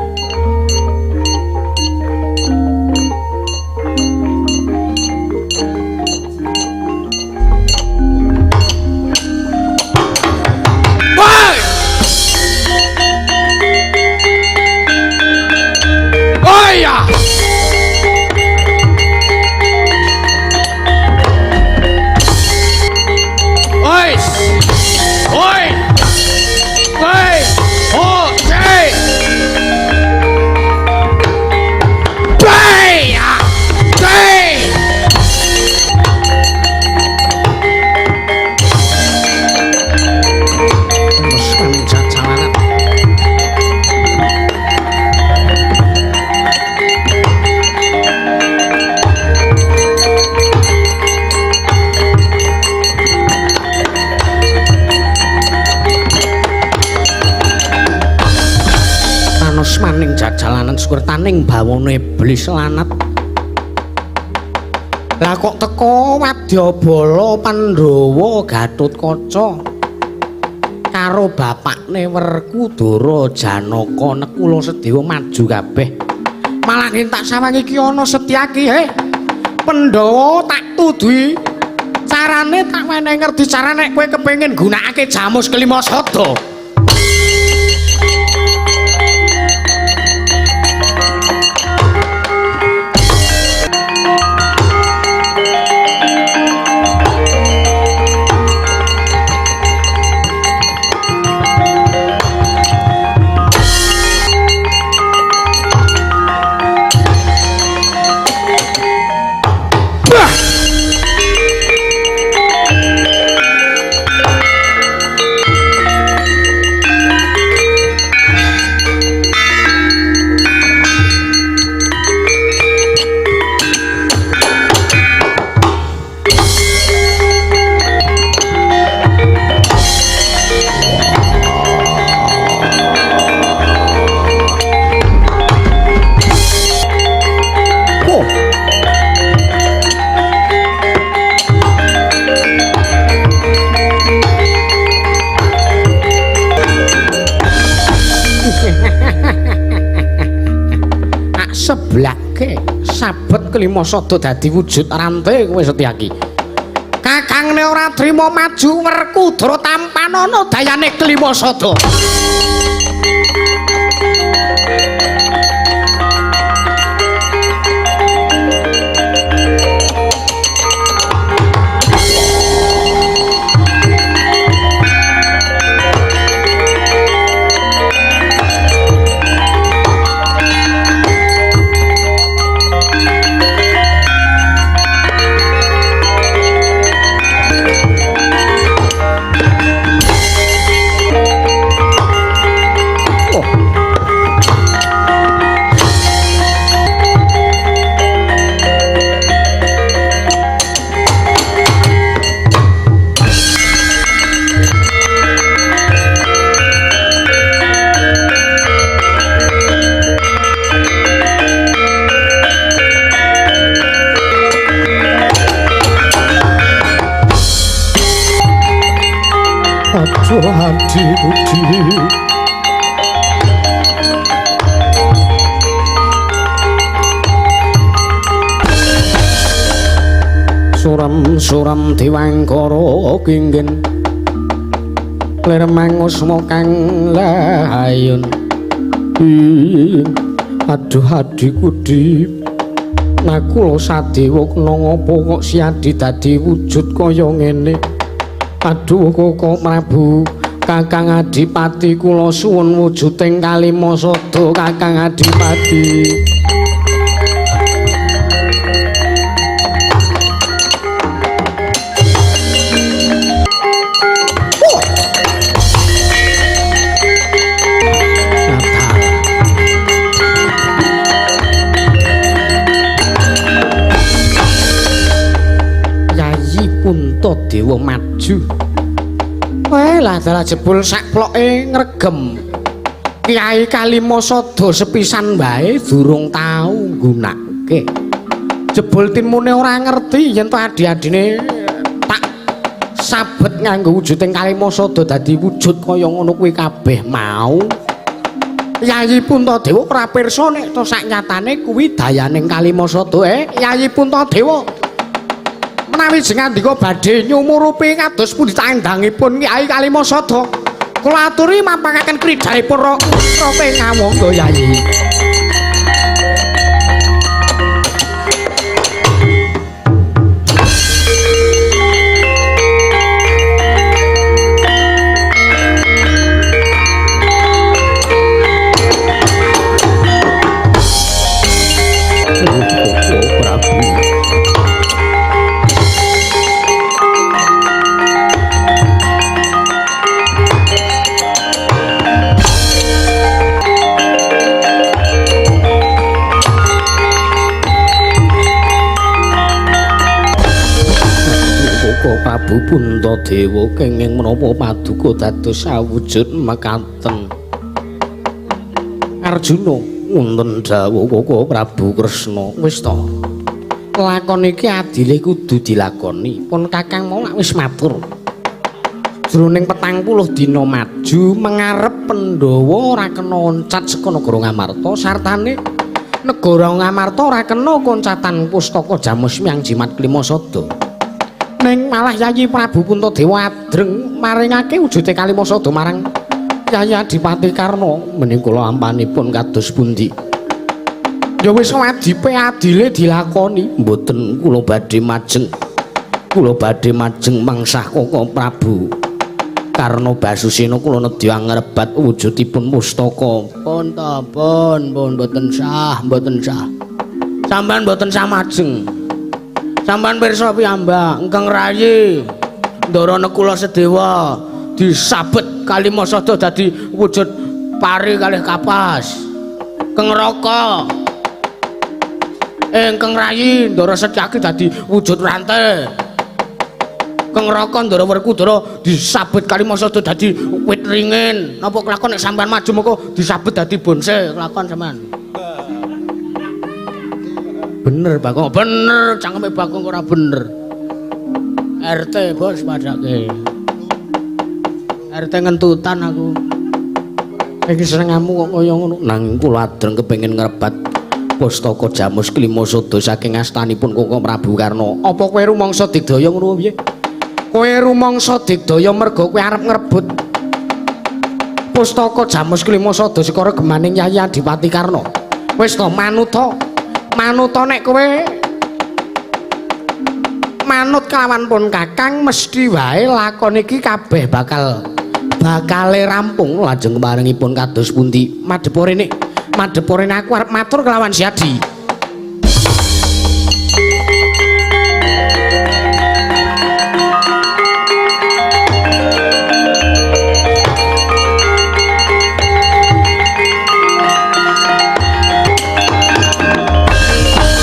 maning jajalanan sukertaning bawana iblis lanat Lah kok teko Wadyabala Pandhawa Gatotkaca karo bapakne Werkudara Janaka nekula Sedewa maju kabeh. Malah yen tak sawangi iki ana Setyaki Pandhawa tak tudui carane tak wenehi ngerti carane kowe kepengin gunakake Jamus Kelima Sada. Seblake sabet Kelima Sada dadi wujud rante kowe Setyaki. Kakangne ora trima maju Werkudara tampanana dayane Kelima Sada. Aja hati budi suram diwangkara kinggen lir mangusma kang layun aduh adiku di nakula Sadewa kena ngapa kok siadi dadi wujud kaya ngene. Aduh Koko Prabu Kakang Adipati kula suwun wujuding Kalima Sada Kakang Adipati. Yayi Puntadewa maju. Lah dalah jebul sak ploke ngregem Kyai Kalima Sada sepisan wae durung tau nggunakake. Jebul timune ora ngerti yen to adi-adine tak sabet nganggo wujuding Kalima Sada dadi wujud kaya ngono kuwi kabeh mau. Yayi Puntadewa ora pirsa nek to sak nyatane kuwi dayaning Kalima Sada Yayi Puntadewa. Menawi jenengan ndika badhe nyumurupi kados pundi candhangipun Kyai Kalima Sada, kula aturi mapangaken kridharipun rope ngawangga Yayi. Prabu Puntadewa kenging menapa paduka dados sawujud mekaten. Arjuna wonten dawuh Koko Prabu Kresna. Wis to. lakon iki adile kudu dilakoni. Pun Kakang mau wis matur. Jroning 40 dina maju mengarep Pandhawa ora kena oncat saka negara Ngamarta sartane negara Ngamarta ora kena koncatan pustaka Jamusmi yang jimat Klimasada. Ning malah Yayi Prabu Puntadewa adreng maringake wujude Kalimasada marang Yayi Adipati Karna menika kula ampanipun kados pundi. Ya wis wajibe adile dilakoni, mboten kula badhe majeng. Kula badhe majeng mangsah Kaka Prabu Karna Basusena kula nedya ngrebat wujudipun pustaka. Pun ta, pun mboten sah, mboten sah. Sampeyan mboten sah majeng. Sampeyan pirsa piyambak, Engkang Rayi Ndarana kula sedewa disabet Kalimasada dadi wujud pari kalih kapas. Keng Raka Engkang Rayi Ndara Setyaki dadi wujud rantai. Keng Raka Ndara Werkudara disabet Kalimasada dadi wit ringin. Napa kelakon nek sampean maju mengko disabet dadi bonse kelakon sampean. Bener Bagong, bener cangkeme Bagong ora bener. RT bos padake. RT ngentutan aku. Iki senengamu kok kaya ngono. Nanging kula adreng kepengin ngrebat pustaka Jamus Klimasada saking astanipun Kaka Prabu Karna. Apa kowe rumangsa digdaya ngono piye? Kowe rumangsa digdaya merga kowe arep ngrebut pustaka Jamus Klimasada saka regemaning Yayi Adipati Karna. Wis to manuta. Manuta nek kowe manut kelawan pun Kakang mesti wae lakon iki kabeh bakale rampung lajeng kemaringipun kados pundi. Madheporene aku arep matur kelawan Siadi.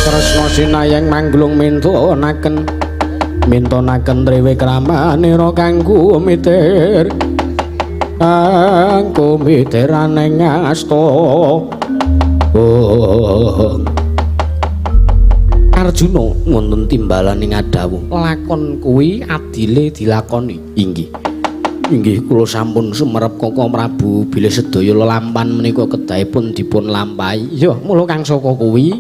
Tresna sinayang manglung mintonaken triwe kramanira kanggo mitir kanggo mitirane ngasta. Arjuna wonten timbalaning adawuh lakon kuwi adile dilakoni. Inggih kula sampun sumerep Kaka Prabu bilih sedaya lelampan menika kedahipun dipun lampahi. Ya mula kang saka kuwi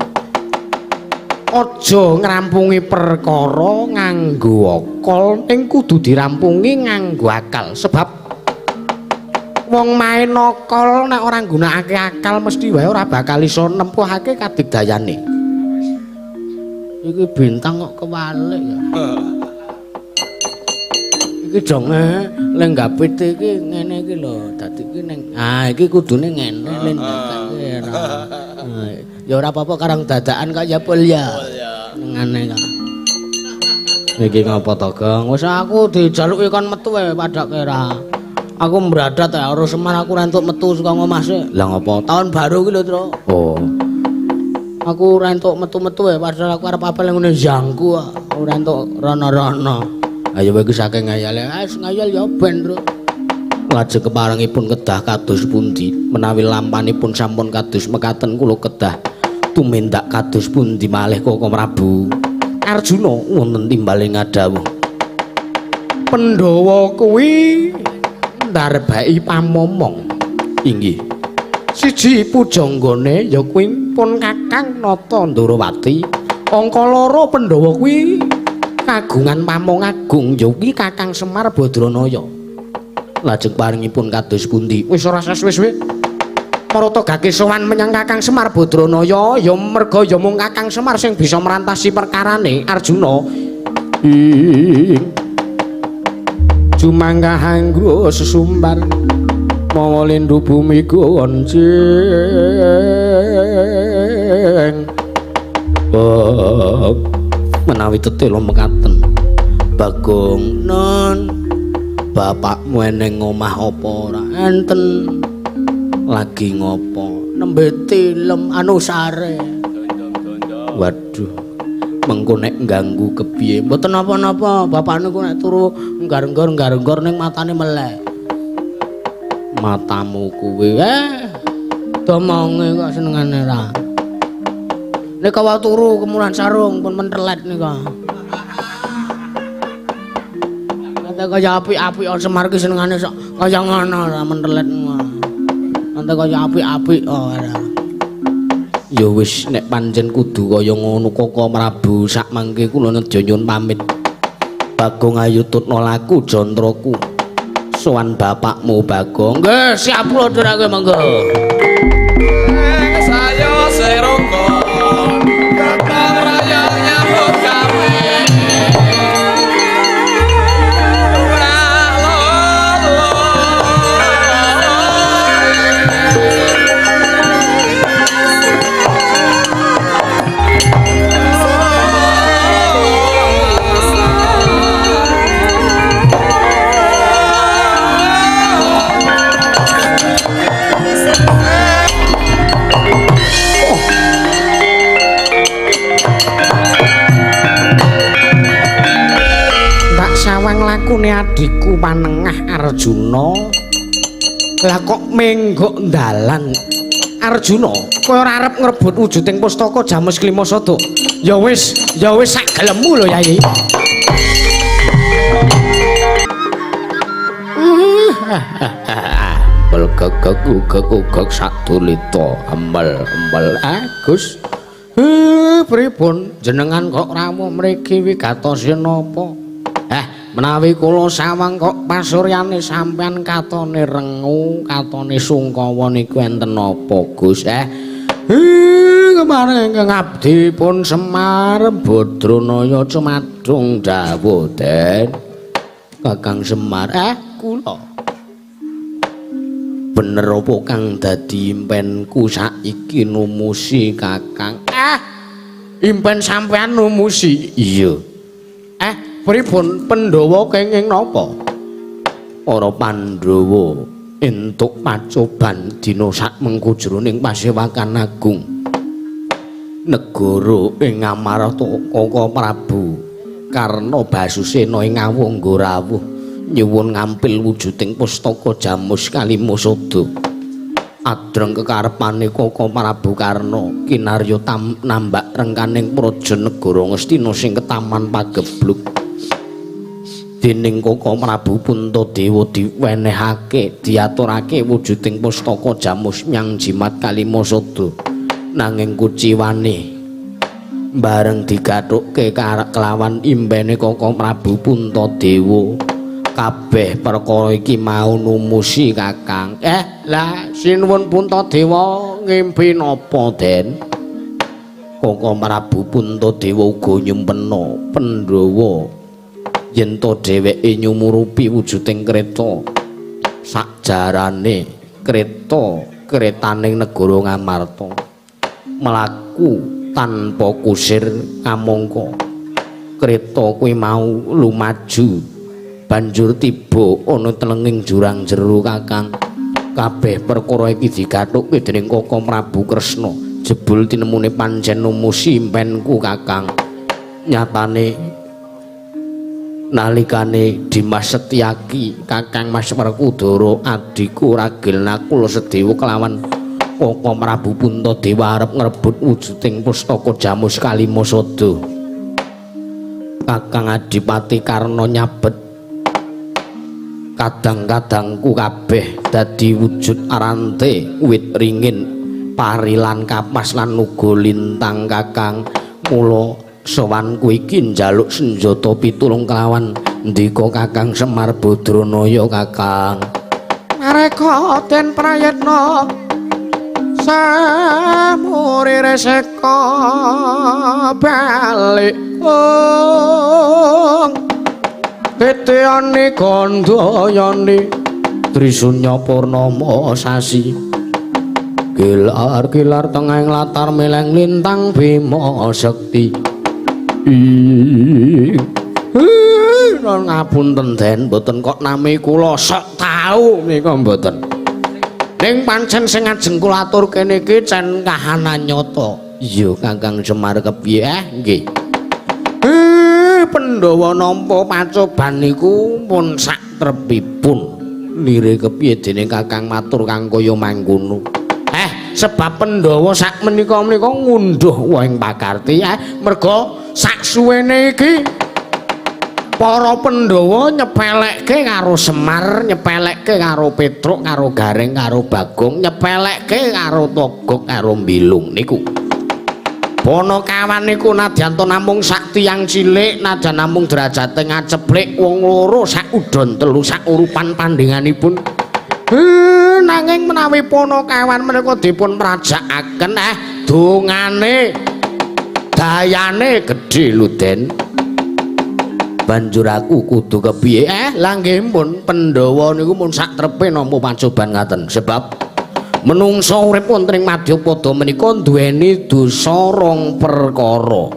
aja ngrampungi perkara nganggo akal, ing kudu dirampungi nganggo akal. Sebab wong main akal nek ora nggunakake akal mesti wae ora bakal iso nempuhake kadigdayane. Iki bintang kok kewalik ya. Iki jonge lenggapit iki ngene iki lho, dadi iki ning iki kudune ngene lenggapake ora. Ya ora apa-apa karang dadakan kaya polya. Ngene ka. Niki ngapa to, Gong? Wis aku dijaluki kon metu wae padake ra. Aku mbradat ya ora Semar aku rentuk metu saka omah sik. Lah ngopo? Tahun baru ki lho, Tru. Oh. Aku rentuk metu-metu wae padahal aku arep apel ngene jangku kok. Ora entuk rono-rono. Ayo wae iki saking ngayale. Wis ngayal ya ben, Tru. Lajeng keparengipun kedah kados pundi menawi lampanipun sampun kados mekaten kula kedah tumindak kados pundi malih Kaka Prabu Arjuna wonten timbaling adawuh Pandhawa kuwi ndarbaki pamomong. Inggih siji pujanggane ya kuwi pun Kakang Nata Ndarawati. Angka loro Pandhawa kuwi kagungan pamong agung ya kuwi Kakang Semar Badranaya. Lajeng paringipun kados pundi? Wis ora suwe-suwe. Marata gake sowan menyang Kakang Semar Badranaya ya merga ya mung Kakang Semar sing bisa merantasi perkarane Arjuna. Jumanggah anggo sesumbar mawa lindhu bumi gonceng. Menawi tetela mekaten Bagong non bapakmu eneng omah apa ora enten lagi ngopo nembe tilem anu sare. Waduh mengko nek ganggu kepiye mboten napa-napa bapak niku nek turu nggar-nggar ning matane melek matamu kuwi domonge kok senengane ra Nika wae turu kemulan sarung pun mentelet nika. Kata kaya apik-apik Semar ki senengane sok kaya ngono ra mentelet. Kata kaya apik-apik ora. Ya wis nek pancen kudu kaya ngono Koko Prabu sak mangke kula nedya nyuwun pamit. Bagong ayu tutna laku jantraku. Sowan bapakmu Bagong. Nggih, siap kula aturake monggo. Saya seroko Katang raya nyambut gawe Sawang lakune adikku panengah Arjuna. Lah kok menggok dalan Arjuna, kowe ora arep ngrebut wujuding pustaka Jamus Klimasada. Ya wis sak gelemmu lho Yayi. Belgegek sak tulita embel Gus. Pripun jenengan kok rawuh mriki wigatosena apa? Menawi kula sawang kok pasuryane sampean katone rengu, katone sungkawa niku enten apa, Gus? Kemarin ngabdi pun Semar Badranaya cumadung dawuh den. Kakang Semar, kula. Bener apa kang dadi impenku saiki numusi Kakang? Impen sampean numusi? Iya. Pripun Pandhawa kenging napa? Para Pandhawa entuk pacoban dina sak mengko jroning Pasewakan Agung negara ing Amarta Koko Prabu Karna Basusena ing Awangga rawuh nyuwun ngampil wujuding pustaka Jamus Kalimasada. Adreng kekarepane Koko Prabu Karna kinarya nambak rengkaning praja negara Ngastina sing ketaman pagebluk. Dening Koko Prabu Puntadewa diwenehake diaturake wujuding pustaka Jamus nyang jimat Kalimasada nanging kuciwane bareng digathuke kelawan imbene Koko Prabu Puntadewa kabeh perkara iki mau numusi Kakang. Lah sinuwun Puntadewa ngimpi napa Den? Koko Prabu Puntadewa uga nyumpena Pandhawa yen to dheweke nyumurupi wujuding kreta sakjarane kretaning negara Ngamarta mlaku tanpa kusir kamangka kreta kuwi mau lumaju banjur tiba ana telenging jurang jero Kakang. Kabeh perkara iki digathuke dening Koko Prabu Kresna jebul tinemune pancen numusi impenku Kakang. Nyatane nalikane Dimas Setyaki Kakang Mas Werkudara adhiku ragil nakul sedewa kelawan Koko Prabu Puntadewa arep ngrebut wujuding pustaka Jamus Kalimasada. Kakang Adipati Karna nyabet kadang-kadangku kabeh dadi wujud arante wit ringin parilan kapas lan uga lintang Kakang. Mula sowanku iki njaluk senjata pitulung kelawan ndika Kakang Semar Badranaya Kakang. Mareka den prayitna samuri reseka balik teteane gandayane Trisunya Purnama sasi gilar-gilar tengahing latar meleng lintang Bima Sekti. Ngapunten Den, mboten kok nami kula sok tau nika mboten. Ning pancen sing ajeng kula aturke niki cen kahanan nyata. Iya Kakang Semar kepiye? Nggih. Pandhawa nampa pacoban niku pun sak trepipun. Lire kepiye dening Kakang matur kang kaya mangkono. sebab Pandhawa sak menika ngunduh wong pakarti merga sak suwene iki para Pandhawa nyepelekke karo Semar, nyepelekke karo Petruk, karo Gareng, karo Bagong, nyepelekke karo Togog, karo Mbilung niku. Ponokawan niku nadyan to namung sak tiyang cilik, nadyan namung derajate ngaceplik wong loro sak udon telu sak urupan pandhinganipun. Nanging menawi Ponokawan menika dipun prajakaken dongane dayane gedhe lho Den. Banjur aku kudu kepiye lah nggih pun Pandhawa niku mun sak trepe nampa pancoban ngaten sebab menungsa urip wonten ing Madyapada menika duweni dosa rong perkara.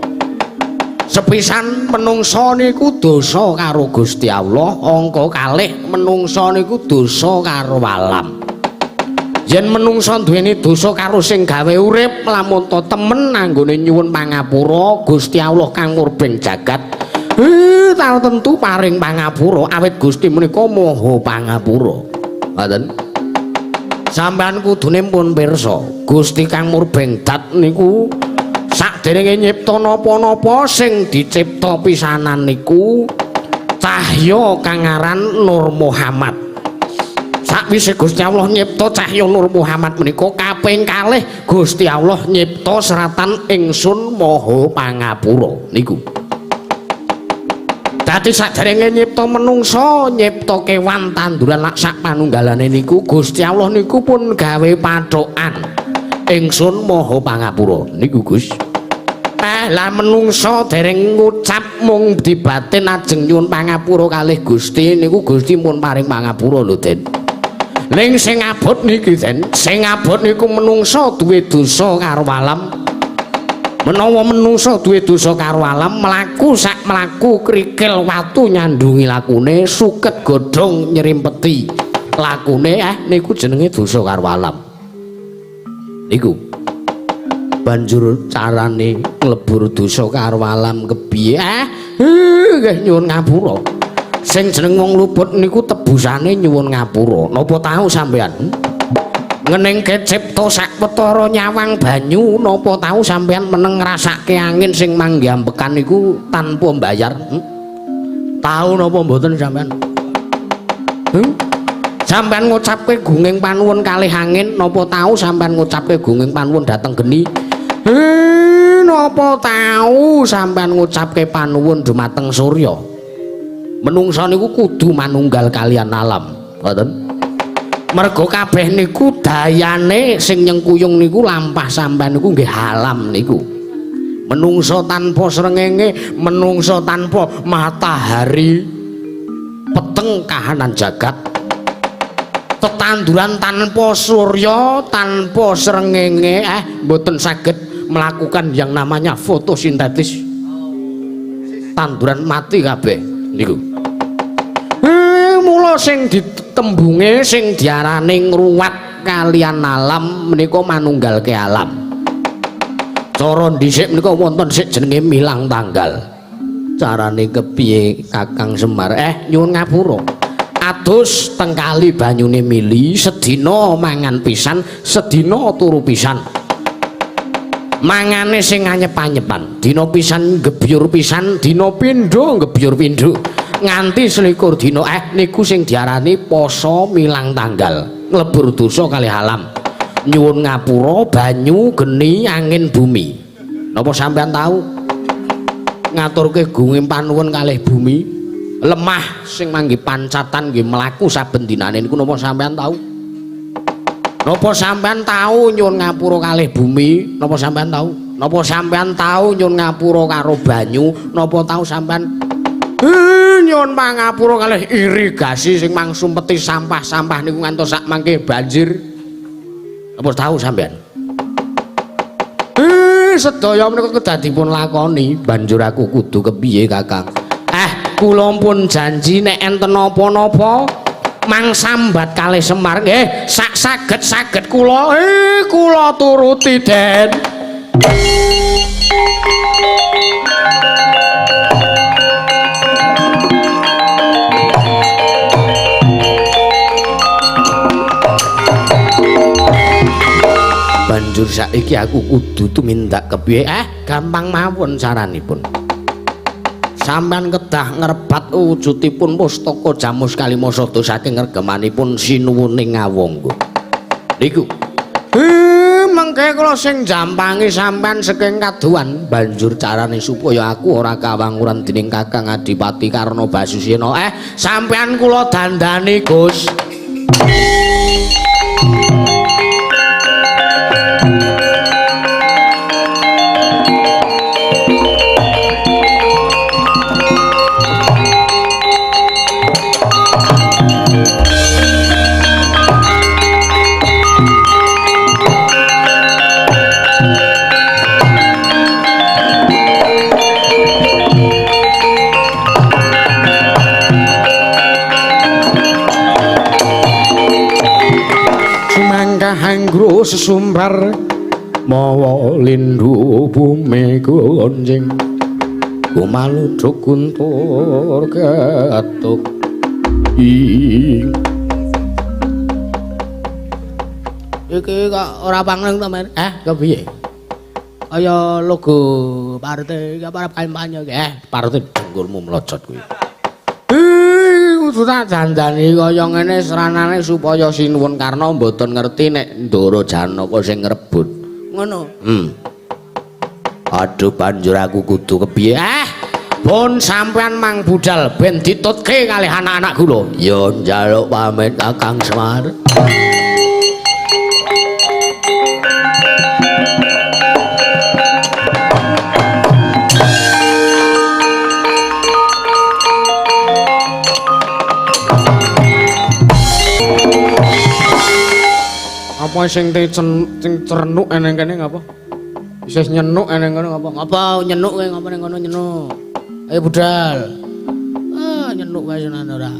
Sepisan menungsa niku dosa karo Gusti Allah, angka kalih menungsa niku dosa karo alam. Yen menungsa duweni dosa karo sing gawe urip lamun to temen anggone nyuwun pangapura Gusti Allah kang murbeng jagat tahu tentu paring pangapura awit Gusti menika Maha Pangapura. Ngoten. Sampeyan kudune pun pirsa, Gusti kang murbeng dat niku saderenge nyipta napa-napa sing dicipta pisanan niku cahya kang aran Nur Muhammad. Sakwise Gusti Allah nyipta cahya Nur Muhammad menika kaping kalih Gusti Allah nyipta seratan ingsun Maha Pangapura niku. Dadi saderenge nyipta menungsa, nyipta kewan tanduran lak sak panunggalane niku Gusti Allah niku pun gawe pathokan ingsun Maha Pangapura niku Gus. Lah menungsa dereng ngucap mung di batin ajeng nyuwun pangapura kalih Gusti niku Gusti pun paring pangapura lho Den. Ning sing abot niki Den, sing abot niku menungsa duwe dosa karo alam. Menawa menungsa duwe dosa karo alam, mlaku sak mlaku krikil watu nyandungi lakune, suket godhong nyrimpeti lakune niku jenenge dosa karo alam. Niku. Banjur carane nglebur dosa karo alam kepiye? Nggih nyuwun ngapura. Sing jeneng wong luput niku tebusane nyuwun ngapura. Napa tahu sampean? Ngeningke cipta sakwetara nyawang banyu napa tahu sampean meneng ngrasake angin sing manggambekan niku tanpa mbayar? Tahu napa mboten sampean? Sampean ngucapke gunging panuwun kalih angin napa tahu sampean ngucapke gunging panuwun dhateng geni? Napa tahu sampean ngucapke panuwun dumateng surya? Menungsa niku kudu manunggal kalian alam, ngoten. Mergo kabeh niku dayane sing nyengkuyung niku lampah sampean niku nggih alam niku. Menungsa tanpa srengenge, menungsa tanpa matahari, peteng kahanan jagat. Tetanduran tanpa surya, tanpa srengenge mboten saged melakukan yang namanya fotosintesis. Tanduran mati kabeh niku. Mula sing ditembunge sing diarani ngruwat kalian alam menika manunggalke alam. Cara dhisik menika wonten sik jenenge milang tanggal. Carane kepiye Kakang Semar? Nyuwun ngapura. Adus teng kali banyune mili, sedina mangan pisan, sedina turu pisan. Mangane sing anyep-anyepan, dina pisan gebyur pisan, dina pindho gebyur pindho. Nganti 21 dina niku sing diarani poso milang tanggal, nglebur dosa kalih alam. Nyuwun ngapura banyu, geni, angin, bumi. Napa sampean tahu? Ngaturke gunging panuwun kalih bumi, lemah sing mangke pancatan nggih mlaku saben dinane niku napa sampean tahu? Napa sampean tahu nyuwun ngapura kalih bumi? Napa sampean tahu? Napa sampean tahu nyuwun ngapura karo banyu? Napa tahu sampean? Nyuwun pangapura kalih irigasi sing mangsumpeti sampah-sampah niku ngantos sak mangke banjir. Apa tahu sampean? Sedaya menika kedadi pun lakoni, banjur aku kudu kepiye Kakang? Kula pun janji nek enten napa-napa mangsambat kalih Semar nggih sak saged-saged kula kula turuti Den. banjur saiki aku kudu tumindak kepiye? Gampang mawon caranipun. Sampeyan kedah ngrebat wujudipun pustaka Jamus Kalimasada saking regemanipun Sinuwuning Ngawangga. Niku. Mengke kula sing jampangi sampeyan saking kaduan banjur carane supaya aku ora kawanguran dening Kakang Adipati Karna Basusena. Sampeyan kula dandani, Gus. Hanggro sesumbar mawa lindu bumi gonjing kumaluduk guntur ketuk ing iki kok ora pangreng to men kepiye kaya logo partai apa kampanye partai denggulmu melocot kuwi kudu tak dandani kaya ngene seranane supaya Sinuwun Karna mboten ngerti nek Ndara Janaka sing ngrebut. Ngono. Aduh banjur aku kudu kepiye? Pun sampean mang budal ben ditutke kalih anak-anak kula. Ya njaluk pamit Kakang Semar. Apa sing cernuk eneng kene ngapa? Isih nyenuk eneng kono ngapa? Ngapa nyenuk kowe ngapa ning kono nyenuk? Ayo budal. Nyenuk wae senane ora.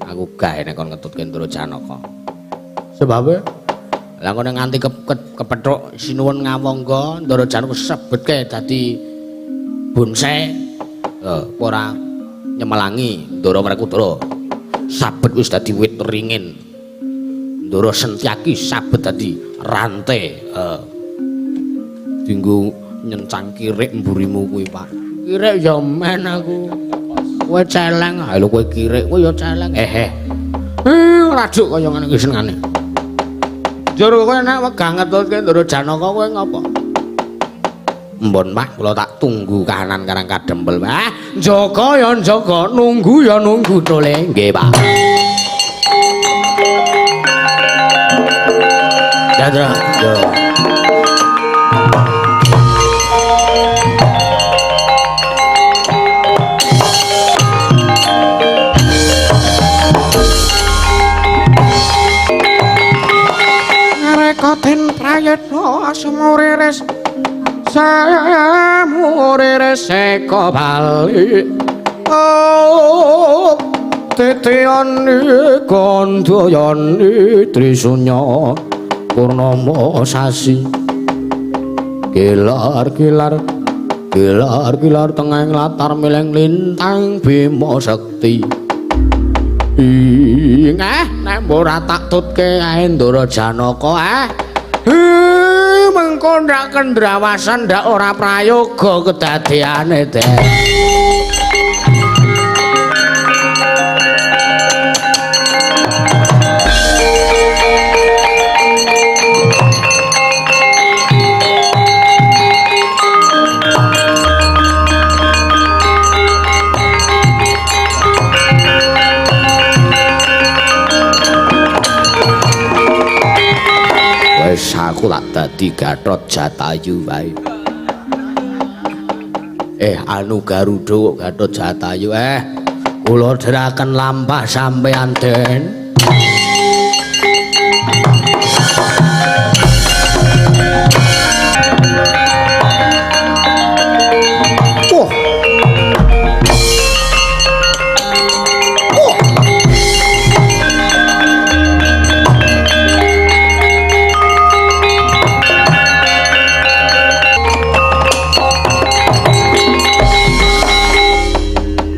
Aku gawe nek kon ngetutke Ndara Janaka. Sebabe lah kono nganti kepethuk Sinuwun Ngawangga Ndara Janaka sebetke dadi bonse. Ora nyemelangi Ndara Werkudara. Sabet wis dadi wit ringin. Ndara Sentyaki sabet dadi rantai dinggo nyencang kirik mburimu kuwi Pak. Kirik ya men aku. Kowe celeng. Lho kowe kirik kowe ya celeng. Raduk kaya ngene iki senengane. Jur kowe nek wegah ngetutke Ndara Janaka kowe ngapa? Mbon Pak kula tak tunggu kahanan karang kadempel. Njaga ya njaga, nunggu ya nunggu tole. Nggih Pak. Dadra, yo. Ngarekoten prayitna semuriris eko bali. Oh, titiani kandayani Trisunya Purnama sasi gilar-gilar tengahing latar mileng lintang Bima Sekti nek ora tak tutke ae Ndara Janaka mengko ndak kendrawasan ndak ora prayoga kedadeane Dek. Aku tak dadi Gatot Jatayu wae. Anu Garuda Gatot Jatayu kula dherekaken lampah sampeyan Den.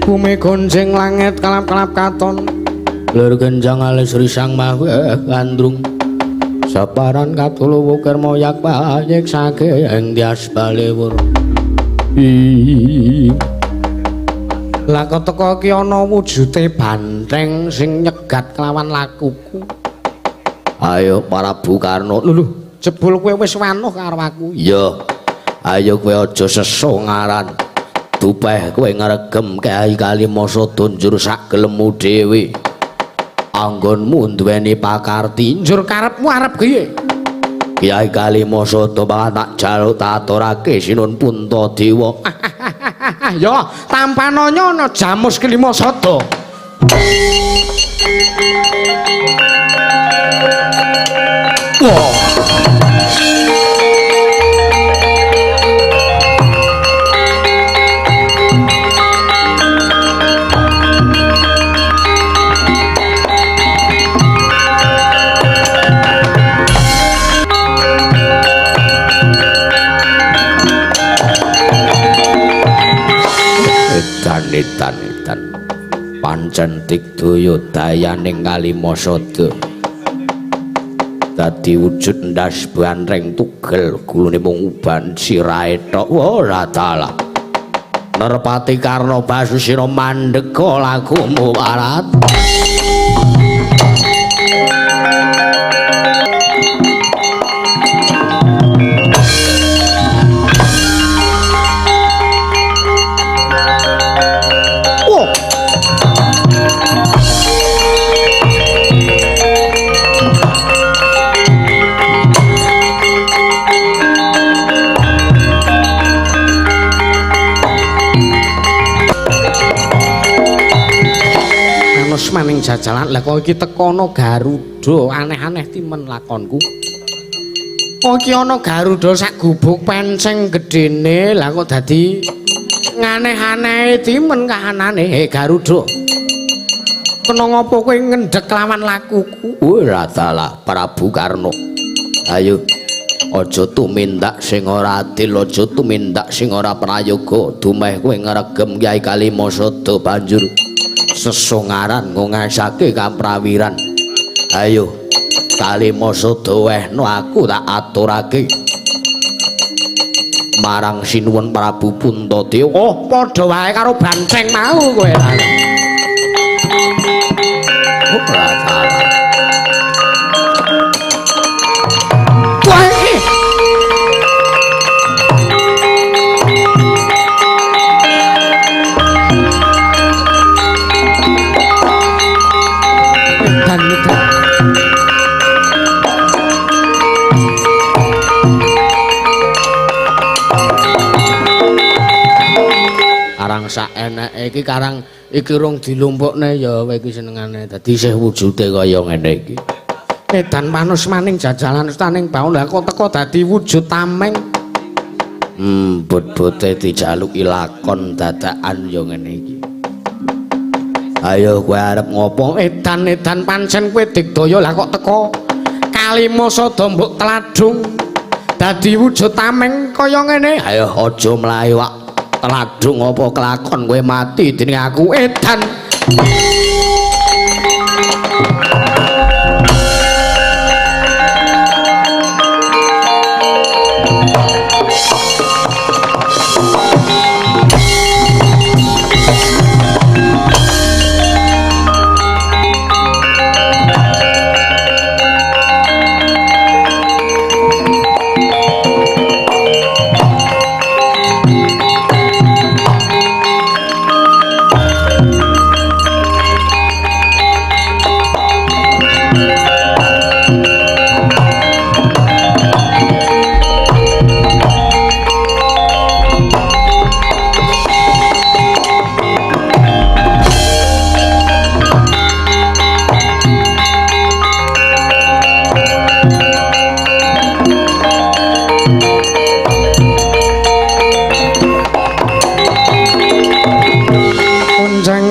Bumi gonjing langit kalap-kalap katon lur genjang alis risang mawe gandrung saparan katuluwu kermo yak bayek saking dias balewur lako teko ki ana wujute banteng sing nyegat kelawan lakuku ayo Prabu Karna lho jebul kowe wis wanuh karo aku iya ayo kowe aja seso ngaran tupeh kowe ngregem Kyai Kalimasada njur sak gelemu dhewe anggonmu duweni pakarti njur karepmu arep piye Kyai Kalimasada bakal tak jaluk tak aturake Sinun Puntadewa ya tampanane ana Jamus Kalimasada wah edan pancen Digdaya dayaning Kalimasada dadi wujud ndas bantreng tugel gulune mung uban sirahe tok ora dalah Nerpati Karna Basusira mandhega lakumu warat maning jajalan lah kok iki tekono Garuda aneh-aneh timen lakonku kok iki ana Garuda sak gubuk penceng gedene lah kok dadi nganeh-aneh timen kahanane Garuda kena ngopo kowe ngendhek lawan lakuku ora dalah Prabu Karna ayo aja tumindak sing ora adil aja tumindak sing ora prayoga dumeh kowe ngregem Kyai Kalimasada banjur sesongaran ngongasake kaprawiran ayo Kalimasada wehno aku tak aturake marang Sinuwun Prabu Puntadewa oh padha wae karo banteng mau kowe ora salah karang sak eneke iki karang iki rung dilumpukne ya kowe iki senengane dadi isih wujude kaya ngene iki edan manus maning jajalan staning baun lha kok teko dadi wujud tameng bot-bote dijaluki lakon dadakan ya ngene iki ayo kowe arep ngopo edan pancen kowe Digdaya lah kok teko Kalimasada mbok teladung dadi wujud tameng kaya ngene ayo aja mlayu teladung apa kelakon kowe mati dening aku edan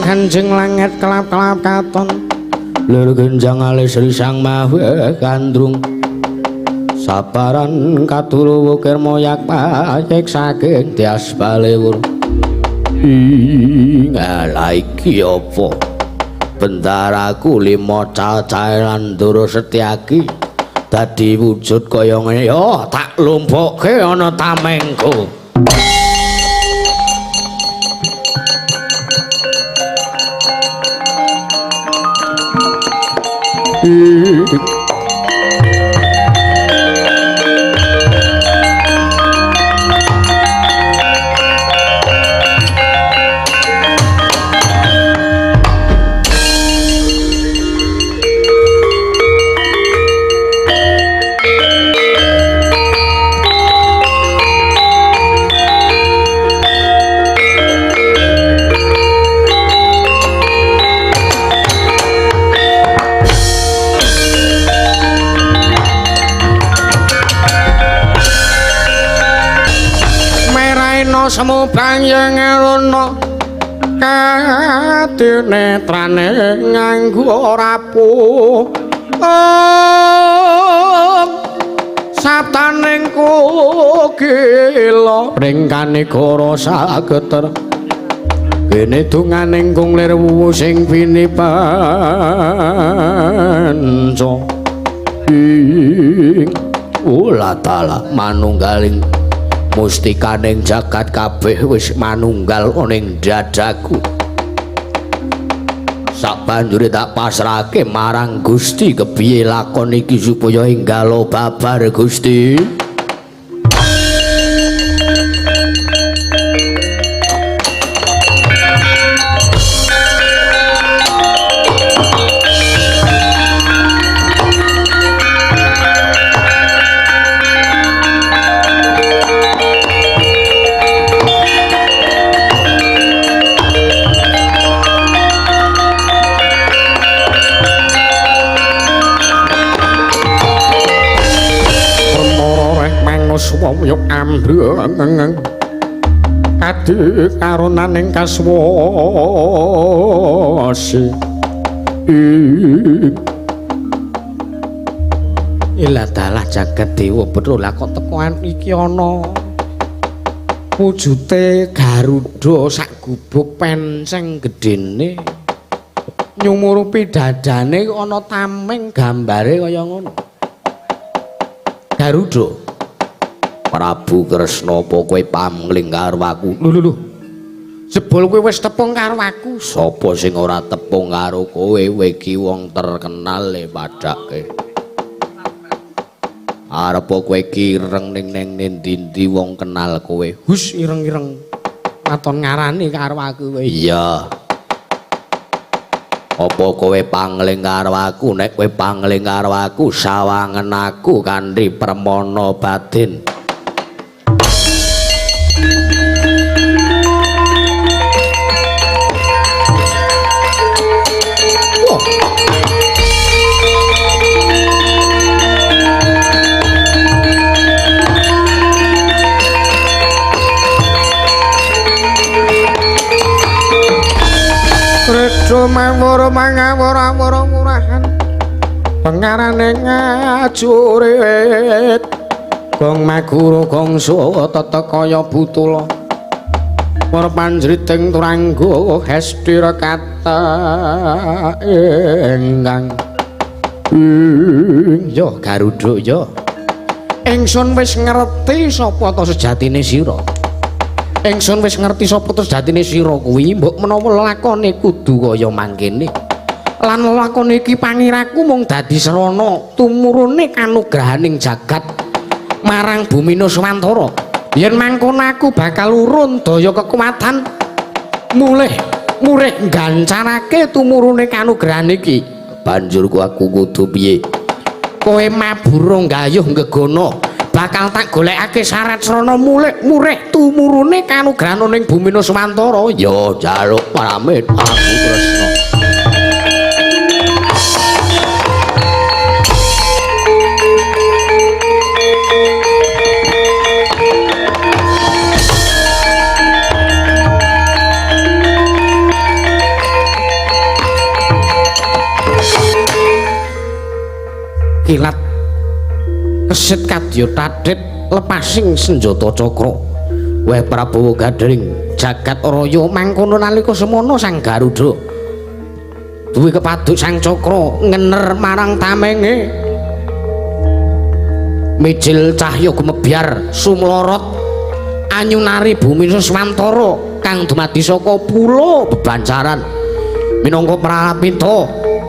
Kanjeng langit kelap-kelap katon lur genjang alis Sri Sang Maha Gandrung saparan katuluwu kirma yak payek saking Dias Balewur ngalah iki apa bendaraku lima cacahe lan Ndara Setyaki dadi wujud kaya ngene ya tak lumpukke ana tamengku. Semu panjang rono katine trane nganggo rapuh sataning kukila ringkane kara sageter kene dunganing kunglir wuwu sing pinipanca ulah tala manunggaling mustikaning jagat kabeh wis manunggal ning dadaku. Sabanjure tak pasrahke marang Gusti kepiye lakon iki supaya enggalo babar Gusti. Swaya ambreng kadhe karonaning kaswasi ila dalah jagat dewa betul lah kok tekoan iki ana wujute Garuda sak gubuk penseng gedene nyumurupi dadane ana tameng gambare kaya ngono. Garuda Prabu Kresna apa kowe pamling karo aku? Lho. Jebul kowe wis tepung karo aku. Sapa sing ora tepung karo kowe? Kowe iki wong terkenal le padake. Arep kowe iki ireng ning ndi wong kenal kowe. Hus ireng-ireng. Aton ngarani karo aku kowe. Iya. Apa kowe pangling karo aku? Nek kowe pangling karo aku, sawangen aku kanthi permana batin. Redo mawara mangawara murahan pengarane ngajurit gong maguru gongso tata kaya butula para panjriting turangga hestira kata enggang yo Garuda yo ingsun wis ngerti sapa ta sejatine sira. Ingsun wis ngerti sapa terus jatine sira kuwi, mbok menawa lakone kudu kaya mangkene. Lan lakone iki pangiraku mung dadi srana tumurune kanugrahaning jagat marang Bumi Nuswantara. Yen mangkono aku bakal urun daya kekuatan mulih gancarake tumurune kanugrahan iki. Banjur aku kudu piye? Kowe mabura gayuh ngegono bakal tak golekake syarat srana mulih tumurune kanugrahan ning Bumi Nuswantara. Ya jaluk pamit aku Kresna. Kilat kesit kadya tadhit lepasing senjata cakra. Weh Prabowo Gadring jagat raya mangkono nalika semono Sang Garuda duwe kepaduk sang cakra ngener marang tamenge mijil cahya gumebyar sumlorot anyunari bumi Swantara kang dumadi saka pulo bebancaran minangka prapita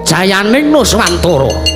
jayaning Nuswantara